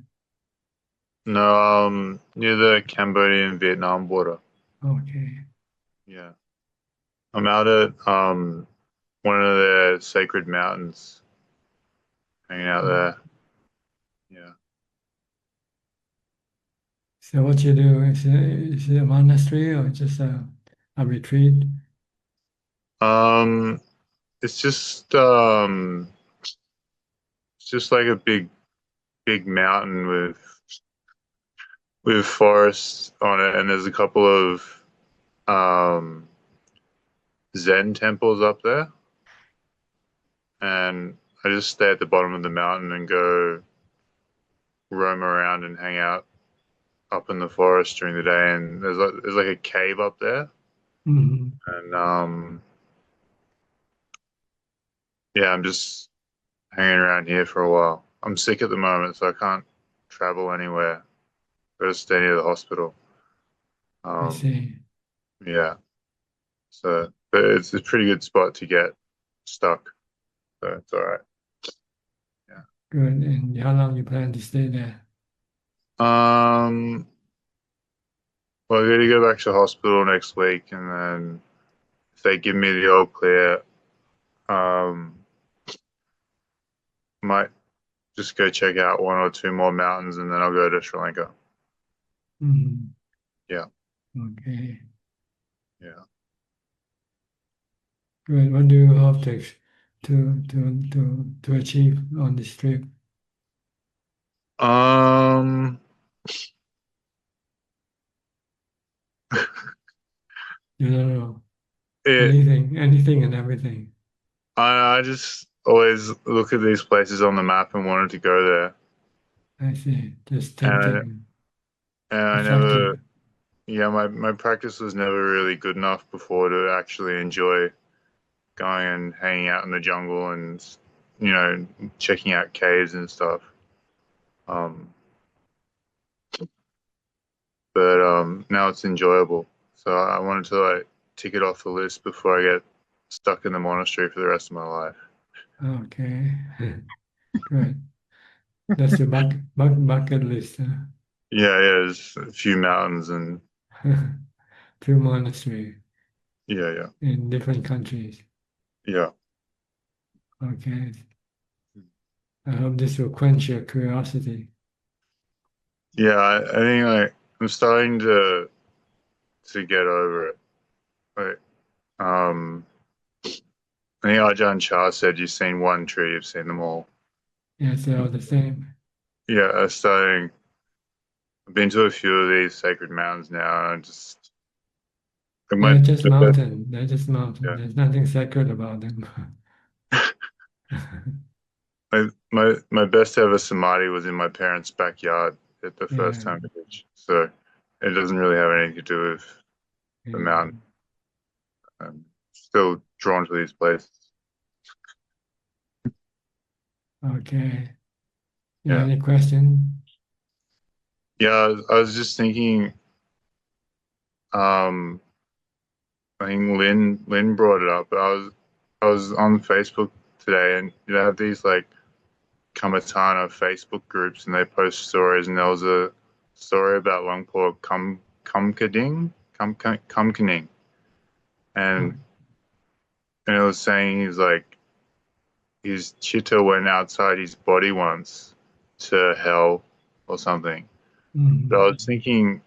No, near the Cambodian-Vietnam border. Okay. Yeah. I'm out at one of the sacred mountains, hanging out there. Yeah. So what you do, is it a monastery or just a retreat? It's just like a big mountain with forests on it, and there's a couple of Zen temples up there, and I just stay at the bottom of the mountain and go roam around and hang out up in the forest during the day. And there's like a cave up there, Mhm. and yeah, I'm just hanging around here for a while. I'm sick at the moment, so I can't travel anywhere. Got to stay near the hospital. I see. Yeah. So, but it's a pretty good spot to get stuck. So it's all right. Good. And how long you plan to stay there? Well, I got to go back to the hospital next week, and then if they give me the all clear, might just go check out one or two more mountains, and then I'll go to Sri Lanka. Mhm. Yeah. Okay. Yeah. Good. What do you hope to achieve on this trip? You don't know. Anything and everything. I just always look at these places on the map and wanted to go there. I see. Just And tempting. I Attractive. never, yeah, my practice was never really good enough before to actually enjoy going and hanging out in the jungle and checking out caves and stuff. But now it's enjoyable. So I wanted to like tick it off the list before I get stuck in the monastery for the rest of my life. Okay. Good. That's your bucket list, huh? Yeah, there's a few mountains and Few monasteries yeah. in different countries. Yeah. Okay. I hope this will quench your curiosity. Yeah, I think like I'm starting to get over it. Like, I think Ajahn Chah said, "You've seen one tree, you've seen them all." Yes, they're all the same. Yeah, I've been to a few of these sacred mountains now, and I just They're just mountain. They're just mountain. Yeah. There's nothing sacred about them. my best ever samadhi was in my parents' backyard at the first Yeah. time I reached. So it doesn't really have anything to do with the mountain. I'm still drawn to these places. Okay. Yeah. Any question? Yeah, I was just thinking. I think Lynn brought it up. But I was on Facebook today, and you have these like Kamatana Facebook groups, and they post stories. And there was a story about Longpo Kumkaning, and it was saying his chitta went outside his body once to hell or something. But I was thinking,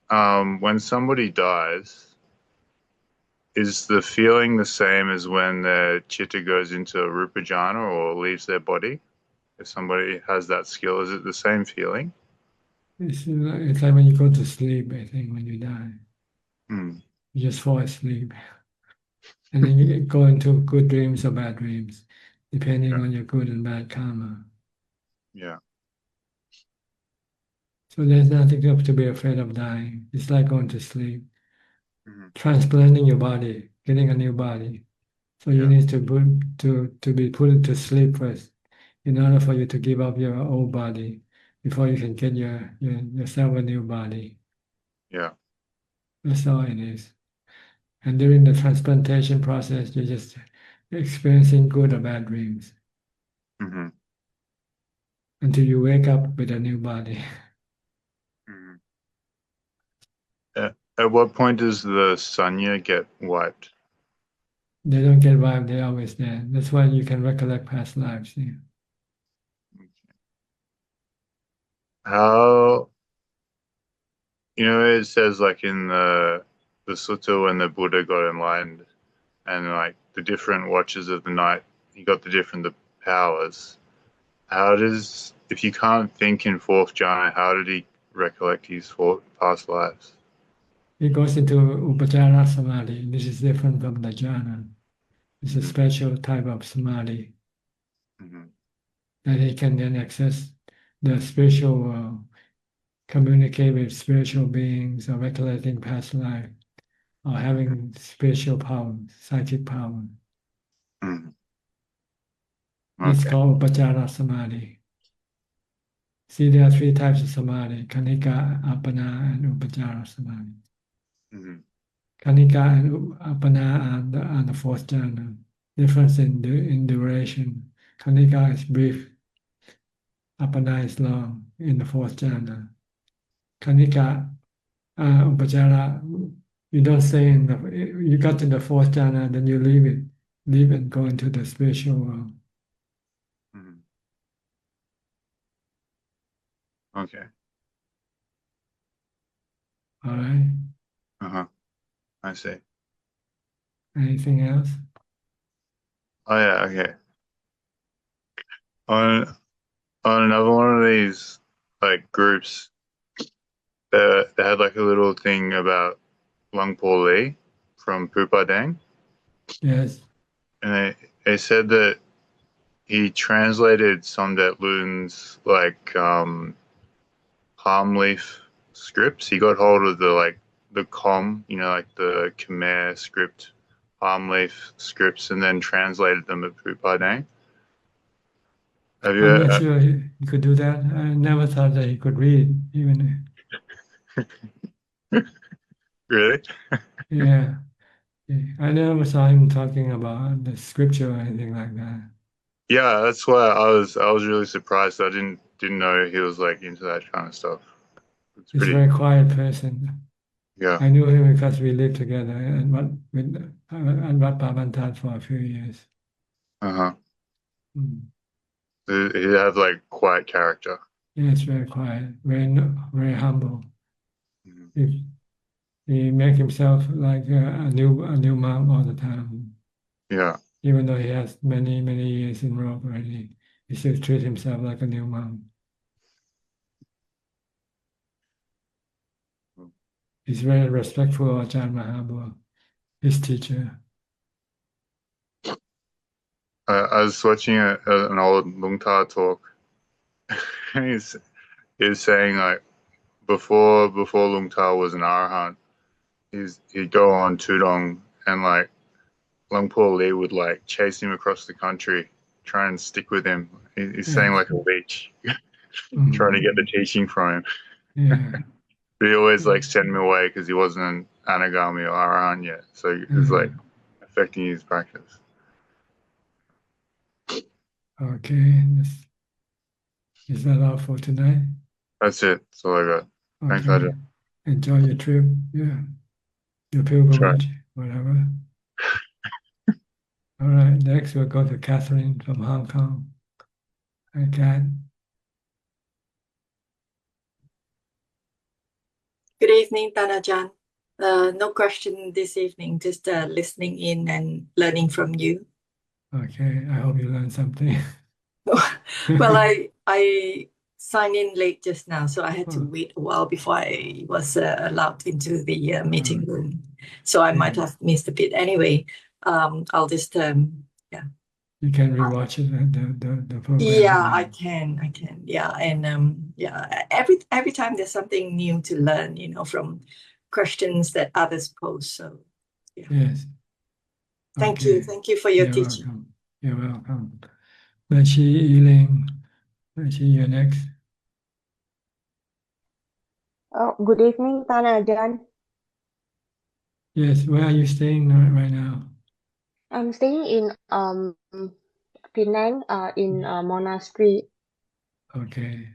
when somebody dies, is the feeling the same as when the chitta goes into rupa jhana or leaves their body? If somebody has that skill, is it the same feeling? It's like when you go to sleep, I think, when you die. Mm. You just fall asleep. And then you go into good dreams or bad dreams, depending on your good and bad karma. Yeah. So there's nothing to be afraid of dying. It's like going to sleep. Mm-hmm. Transplanting your body, getting a new body. So you need to be put into sleep first in order for you to give up your old body before you can get yourself a new body. Yeah. That's all it is. And during the transplantation process, you're just experiencing good or bad dreams Mm-hmm. until you wake up with a new body. Mm-hmm. At what point does the sanya get wiped? They don't get wiped, they're always there. That's why you can recollect past lives. Yeah. How, it says like in the sutta when the Buddha got enlightened, and like the different watches of the night, he got the different powers. If you can't think in fourth jhana, how did he recollect his past lives? It goes into upachara samadhi. This is different from the jhana. It's a special type of samadhi that he can then access the spiritual world, communicate with spiritual beings, or recollecting past life, or having spiritual power, psychic power. It's called upachara samadhi. See, there are three types of samadhi: kanika, apana, and upachara samadhi. Kanika and apana are the fourth jhana. Difference in duration. Kanika is brief. Apana is long in the fourth jhana. Kanika, upachara, you don't stay you got to the fourth jhana, then you leave and go into the spiritual world. Okay. All right. I see. Anything else? Oh yeah. Okay. On another one of these like groups, they had like a little thing about Lungpo Lee from Pupadang. Yes. And they said that he translated Somdet Lun's like palm leaf scripts. He got hold of the Com, like the Khmer script palm leaf scripts and then translated them at Phu Pai Dang. Have you? I'm not sure he could do that. I never thought that he could read, even. Really? Yeah. I never saw him talking about the scripture or anything like that. Yeah, that's why I was really surprised. I didn't know he was like into that kind of stuff. It's He's a pretty. very quiet person. Yeah. I knew him because we lived together at Wat Pabantat for a few years. Uh-huh. Mm. He had like quiet character. Yes, very quiet, very humble. He make himself like a new monk all the time. Yeah. Even though he has many years in robe already, he still treats himself like a new monk. He's very respectful of Ajahn Mahabua, his teacher. I was watching an old Lung Ta talk, and he's saying like before Lung Ta was an arahant, he'd go on Tudong and like Luang Por Lee would like chase him across the country, try and stick with him. He's saying like a leech, trying to get the teaching from him. Yeah. But he always like sent him away because he wasn't an anagami or arahant yet, so it was like affecting his practice. Okay. Is that all for tonight? That's it. That's all I got. Thanks, Okay. Ajahn. Enjoy your trip. Yeah. Your pilgrimage, whatever. All right. Next, we'll go to Catherine from Hong Kong. Hi, Kat. Good evening, Tanajan. No question this evening, just listening in and learning from you. Okay. I hope you learned something. Well, I signed in late just now, so I had to wait a while before I was allowed into the meeting room. So I might have missed a bit. Anyway, I'll just yeah. You can rewatch it, the program. Yeah, I can. Yeah, and yeah, every time there's something new to learn, from questions that others pose. So yeah. Yes. Thank Okay. you for your You're teaching. welcome. You're welcome. Machi Eling, Machi, you're next. Oh, good evening, Tanajan. Yes, where are you staying right now? I'm staying in Penang, in a monastery. Okay.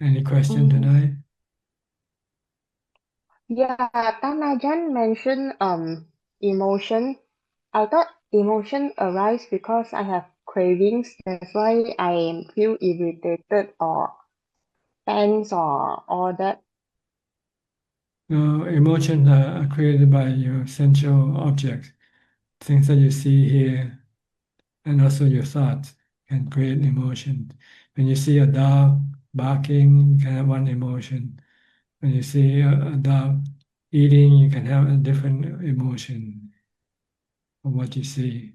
Any question tonight? Yeah, Tanajan mentioned emotion. I thought emotion arise because I have cravings. That's why I feel irritated or tense or all that. No, emotions are created by your sensual objects, things that you see here, and also your thoughts can create emotion. When you see a dog barking, you can have one emotion. When you see a dog eating, you can have a different emotion of what you see.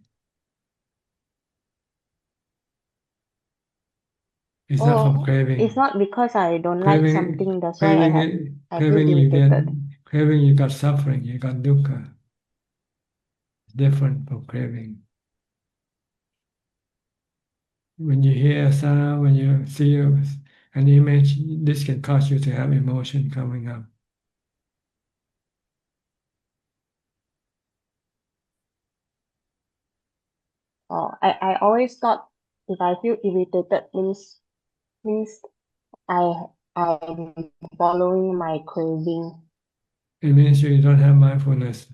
It's not from craving. It's not because I don't like something. That's why I feel irritated. Craving, you got suffering, you got dukkha. It's different from craving. When you hear a sound, when you see an image, this can cause you to have emotion coming up. I always thought if I feel irritated means I'm following my craving. It means you don't have mindfulness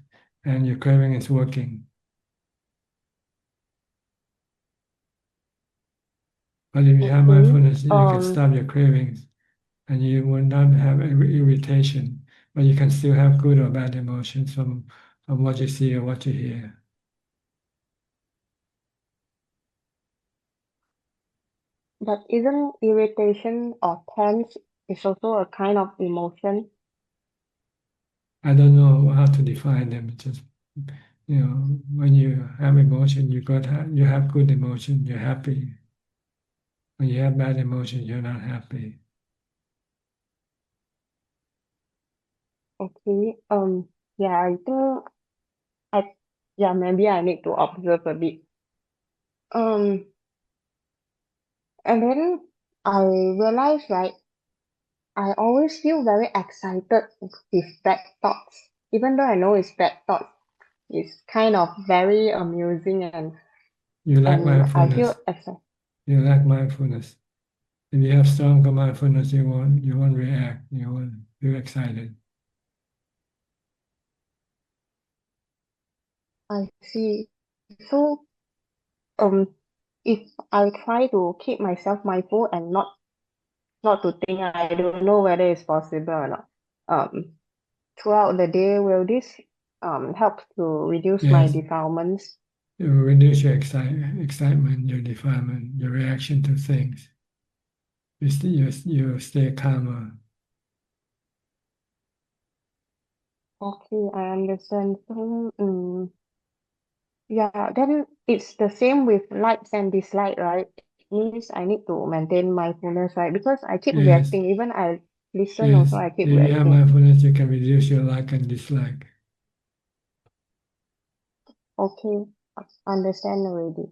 and your craving is working. But if you have mindfulness, you can stop your cravings and you will not have irritation, but you can still have good or bad emotions from what you see or what you hear. But isn't irritation or tense is also a kind of emotion? I don't know how to define them. It's just, when you have emotion, you have good emotion, you're happy. When you have bad emotion, you're not happy. Okay. Yeah, I think yeah, maybe I need to observe a bit. And then I realized, right, I always feel very excited with bad thoughts. Even though I know it's bad thoughts, it's kind of very amusing You lack and I mindfulness. feel excited. You lack mindfulness. If you have stronger mindfulness, you won't react. You won't feel excited. I see. So, if I try to keep myself mindful and not to think, I don't know whether it's possible or not. Throughout the day, will this help to reduce my Yes, defilements? it will reduce your excitement, your defilement, your reaction to things. You stay calmer. Okay, I understand. So, yeah, then it's the same with likes and dislike, right? Means I need to maintain mindfulness, right? Because I keep Yes, reacting, even I listen yes. also, I keep If you have reacting. mindfulness, you can reduce your like and dislike. Okay, understand already.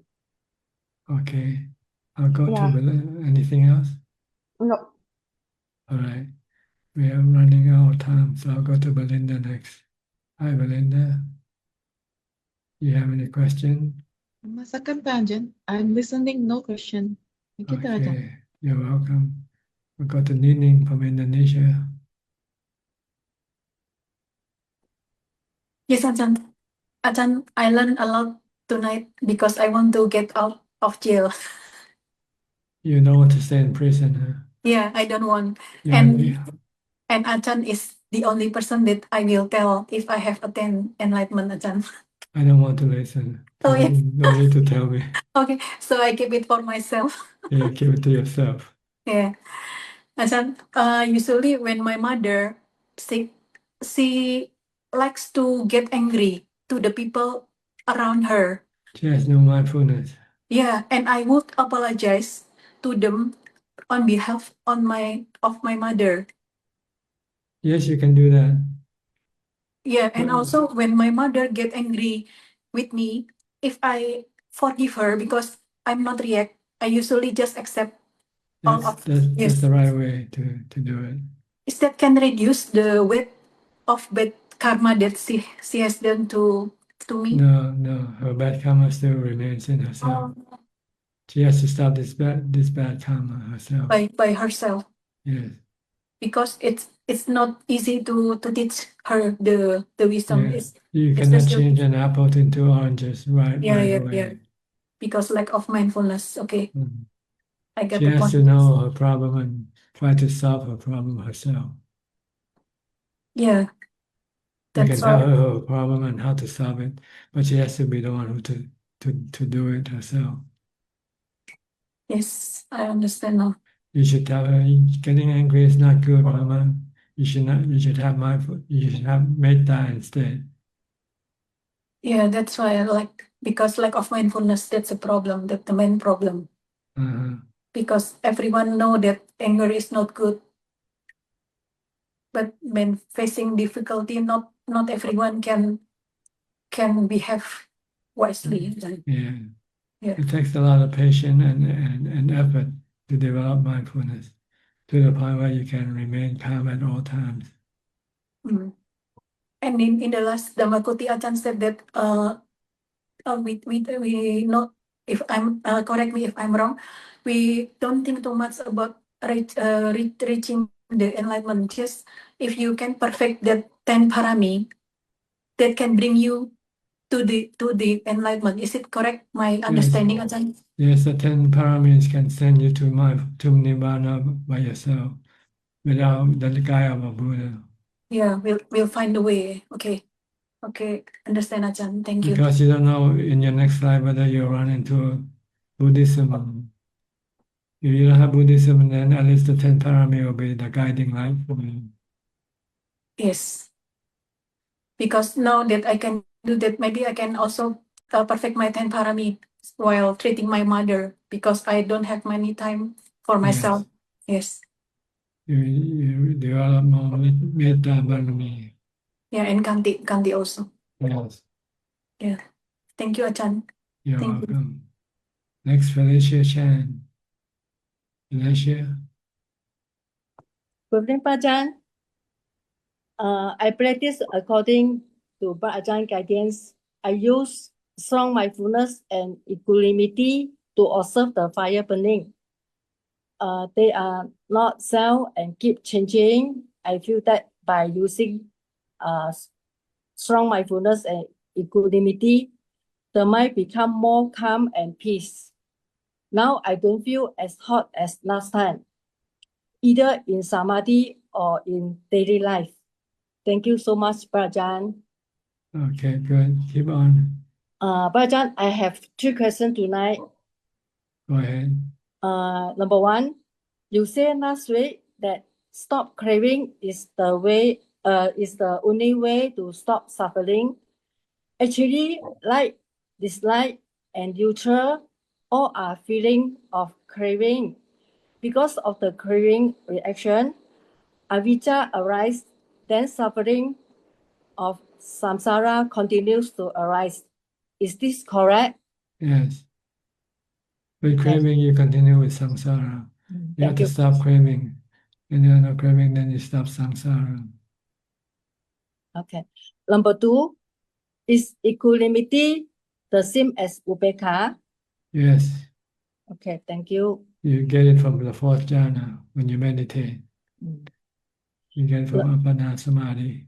Okay. I'll go to Yeah, anything else? no, All right. We are running out of time, so I'll go to Belinda next. Hi, Belinda. You have any question? Masakan Ajahn, I'm listening, no question. Thank you, Ajahn. Okay, you're welcome. We'll go to Nining from Indonesia. Yes, Ajahn. Ajahn, I learned a lot tonight because I want to get out of jail. You don't want to stay in prison, huh? Yeah, I don't want. You want to And Ajahn is the only person that I will tell if I have attained enlightenment, Ajahn. I don't want to listen. Oh, yeah. No need to tell me. Okay, so I keep it for myself. Yeah, keep it to yourself. Yeah. Ajahn, usually when my mother sick, she likes to get angry to the people around her. She has no mindfulness. Yeah, and I would apologize to them on behalf of my mother. Yes, you can do that. Yeah, and also when my mother get angry with me, if I forgive her because I'm not react, I usually just accept all of That's the right way to do it. Is that can reduce the weight of bad karma that she has done to me? No, her bad karma still remains in herself. She has to stop this bad karma herself. By herself. Yes. Because it's not easy to teach her the wisdom. Yeah. You cannot change an apple into oranges right away. Because lack of mindfulness. Okay. I get She the has point. to know her problem and try to solve her problem herself. Yeah. You can That's tell why. her her problem and how to solve it, but she has to be the one who to do it herself. Yes, I understand now. You should tell her getting angry is not good, Mama. You should not. You should have mindful. You should have metta instead. Yeah, that's why I like because lack of mindfulness, that's a problem, that's the main problem. Because everyone know that anger is not good. But when facing difficulty, not everyone can behave wisely. Yeah. Yeah. It takes a lot of patience and effort to develop mindfulness to the point where you can remain calm at all times. Mm. And in the last Dhammakuti, Ajahn said that we not if I'm correct me if I'm wrong, we don't think too much about reaching the enlightenment. Just if you can perfect that 10 parami, that can bring you to the enlightenment. Is it correct? My understanding, Ajahn? Yes, the 10 paramis can send you to Nibbana by yourself without the guide of a Buddha. Yeah, we'll find a way. Okay. Okay, understand, Ajahn. Thank you. Because you don't know in your next life whether you'll run into Buddhism. If you don't have Buddhism, then at least the 10 parami will be the guiding light for you. Yes. Because now that I can do that, maybe I can also perfect my 10 parami while treating my mother because I don't have many time for myself. Yes. You develop more metta parami. Yeah, and Kanti also. Yes. Yeah. Thank you, Ajahn. You're Thank you. welcome. Next, Felicia Chan. Felicia. Good evening, Ajahn. I practice according to Ajahn guidance. I use strong mindfulness and equanimity to observe the fire burning. They are not self and keep changing. I feel that by using strong mindfulness and equanimity, the mind become more calm and peace. Now I don't feel as hot as last time, either in samadhi or in daily life. Thank you so much, Ajahn. Okay, good. Keep on. Ajahn, I have 3 questions tonight. Go ahead. Number 1, you say last week that stop craving is the way, is the only way to stop suffering. Actually, like, dislike, and neutral, all are feeling of craving. Because of the craving reaction, avijja arises, then suffering of samsara continues to arise. Is this correct? Yes. With craving, you continue with samsara. You have Thank to you. stop craving. When you're not craving, then you stop samsara. Okay. Number 2, is equanimity the same as upekkha? Yes. Okay, thank you. You get it from the 4th jhana when you meditate. Mm. You get it from Appana Samadhi.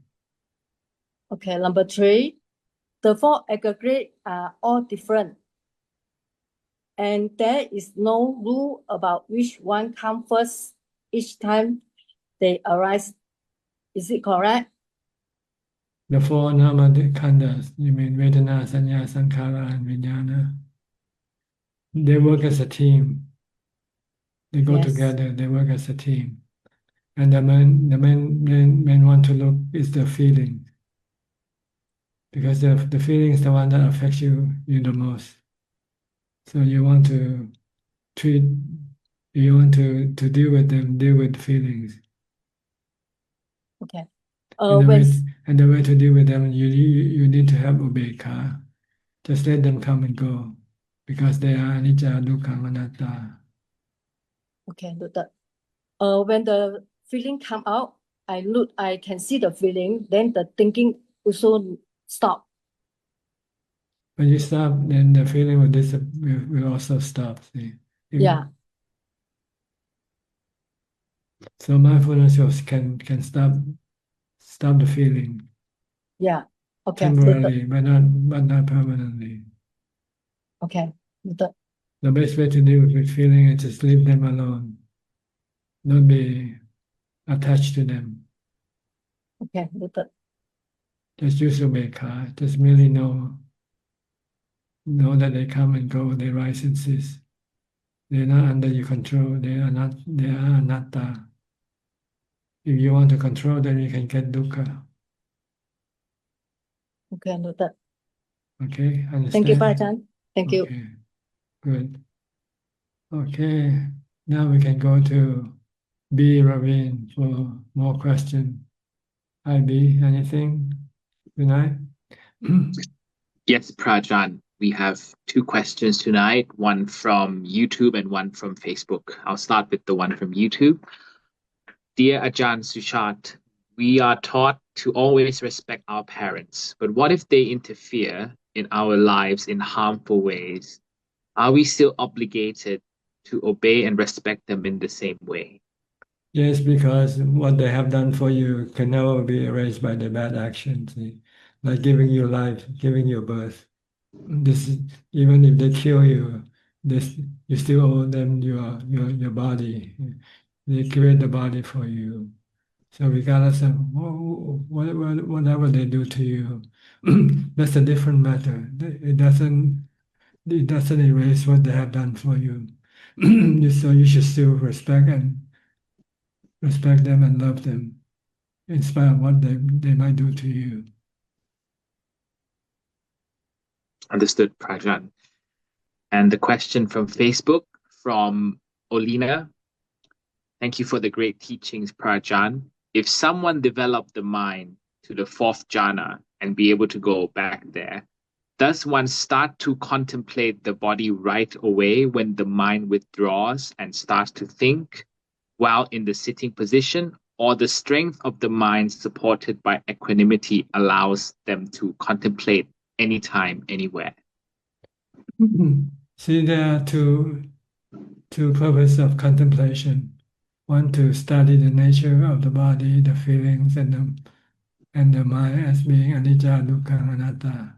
Okay, number 3, the 4 aggregate are all different. And there is no rule about which one comes first each time they arise. Is it correct? The 4 nama khandas, you mean Vedana, Sanya, Sankhara, and Vijnana. They work as a team. They go Yes. together, they work as a team. And the main one to look is the feeling. Because the feeling is the one that affects you the most. So you want to deal with them, deal with feelings. Okay. And the way to deal with them, you need to have upekkha. Just let them come and go. Because they are anicca, dukkha, anatta. Okay, noted. When the feeling come out, I can see the feeling, then the thinking also stop. When you stop, then the feeling will also stop. See? Yeah. So mindfulness can stop the feeling Yeah. Okay. temporarily, but not permanently. Okay. Noted. The best way to deal with feeling is just leave them alone. Don't be attached to them. Okay. Noted. Just use upekkha. Just merely know that they come and go, they rise and cease. They're not under your control. They are anatta. If you want to control them, you can get dukkha. Okay. Noted. Okay, understand? Thank you, Ajahn. Thank you. Okay, good. Okay, now we can go to B. Ravin for more questions. Hi, B. Anything tonight? Yes, Prajan. We have 2 questions tonight, one from YouTube and one from Facebook. I'll start with the one from YouTube. Dear Ajahn Suchart, we are taught to always respect our parents, but what if they interfere in our lives in harmful ways? Are we still obligated to obey and respect them in the same way? Yes, because what they have done for you can never be erased by their bad actions. Like giving you life, giving you birth. Even if they kill you, you still owe them your body. They create the body for you. So regardless of whatever they do to you, that's a different matter. It doesn't erase what they have done for you. So you should still respect them and love them, in spite of what they might do to you. Understood, Prajan. And the question from Facebook from Olina. Thank you for the great teachings, Prajan. If someone developed the mind to the 4th jhana and be able to go back there, Does one start to contemplate the body right away when the mind withdraws and starts to think while in the sitting position, or the strength of the mind supported by equanimity allows them to contemplate anytime, anywhere? See, there are two purposes of contemplation. One, to study the nature of the body, the feelings, and the mind as being anicca, dukkha, anatta.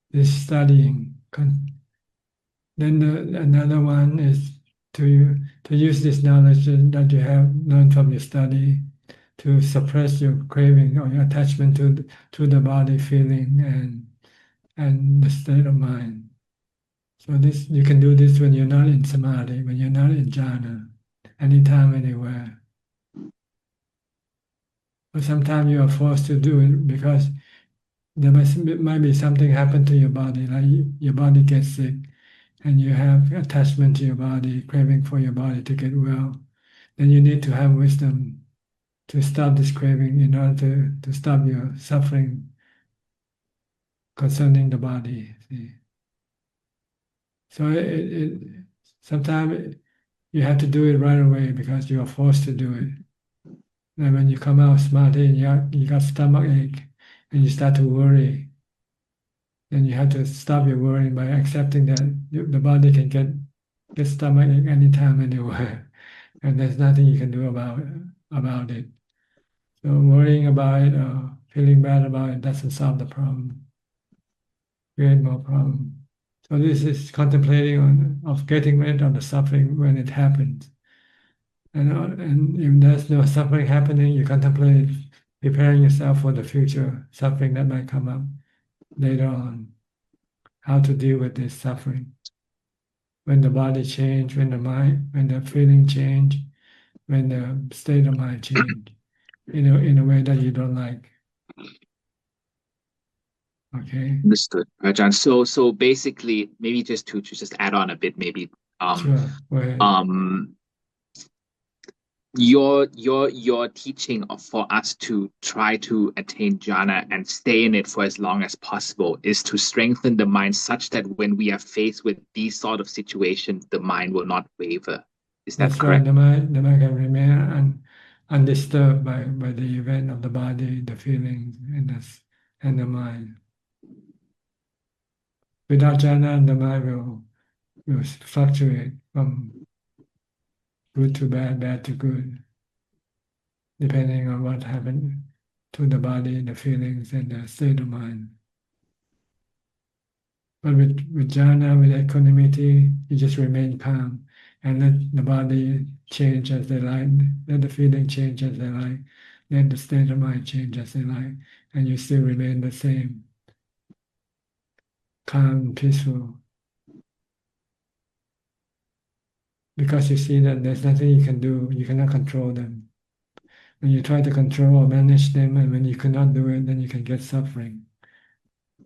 This studying. Then another one is to use this knowledge that you have learned from your study to suppress your craving or your attachment to the body, feeling, and the state of mind. So this, you can do this when you're not in samadhi, when you're not in jhana, anytime, anywhere. But sometimes you are forced to do it because there might be something happen to your body, like your body gets sick, and you have attachment to your body, craving for your body to get well. Then you need to have wisdom to stop this craving in order to stop your suffering concerning the body. See? So sometimes you have to do it right away because you are forced to do it. And when you come out samadhi and you got stomach ache and you start to worry, then you have to stop your worrying by accepting that the body can get stomach ache anytime, anywhere, and there's nothing you can do about it. So worrying about it or feeling bad about it doesn't solve the problem. Create more problem. So this is contemplating of getting rid of the suffering when it happens. And if there's no suffering happening, you contemplate preparing yourself for the future suffering that might come up later on. How to deal with this suffering. When the body change, when the feeling change, when the state of mind change, in a way that you don't like. Okay. Understood, Ajahn. So basically, maybe just to just add on a bit, maybe Sure. Go ahead. Your teaching for us to try to attain jhana and stay in it for as long as possible is to strengthen the mind such that when we are faced with these sort of situations, the mind will not waver. Is that That's correct? right. The mind can remain undisturbed by the event of the body, the feelings, and the mind. Without jhana, the mind will fluctuate from good to bad, bad to good, depending on what happened to the body, the feelings, and the state of mind. But with jhana, with equanimity, you just remain calm and let the body change as they like, let the feeling change as they like, let the state of mind change as they like, and you still remain the same, calm, peaceful. Because you see that there's nothing you can do, you cannot control them. When you try to control or manage them, and when you cannot do it, then you can get suffering.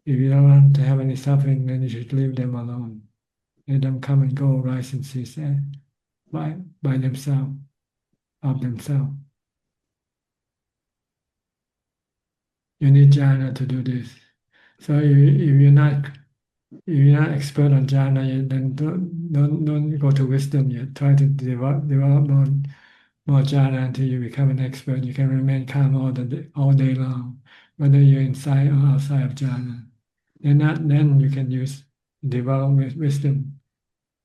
If you don't want to have any suffering, then you should leave them alone. Let them come and go, rise and cease by themselves, of themselves. You need jhana to do this. So if you're not expert on jhana, then don't go to wisdom yet. Try to develop more jhana until you become an expert. You can remain calm all day long, whether you're inside or outside of jhana. Then you can develop wisdom.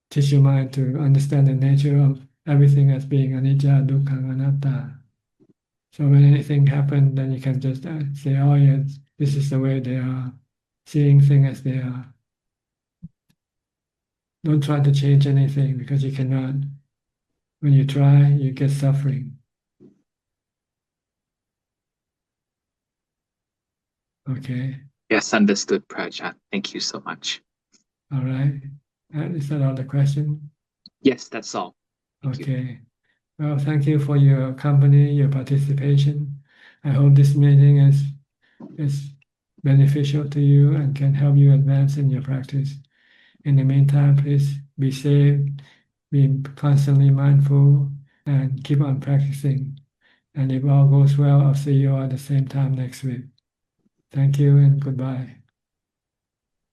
Teach your mind to understand the nature of everything as being anicca, dukkha, anatta. So when anything happens, then you can just say, oh yes, this is the way they are, seeing things as they are. Don't try to change anything because you cannot. When you try, you get suffering. Okay. Yes, understood, Prajat. Thank you so much. All right. Is that all the question? Yes, that's all. Okay. Well, thank you for your company, your participation. I hope this meeting is beneficial to you and can help you advance in your practice. In the meantime, please be safe, be constantly mindful, and keep on practicing. And if all goes well, I'll see you all at the same time next week. Thank you and goodbye.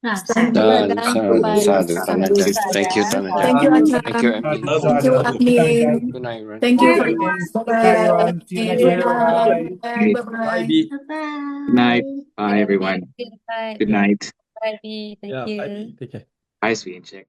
Thank you, Sadhu, Ajahn. sadhu, sadhu, Tanajan. Thank you, Thank Tanajan. you, Ajahn. Thank you, Amin. Thank you, Amin. Good night, everyone. Thank you. Bye, everyone. See you next time. Bye. Okay. Bye-bye. Good night. Bye, everyone. Bye. Good night. Bye, B. Thank Yeah, you. bye. Take care. Bye, Sweet and Check.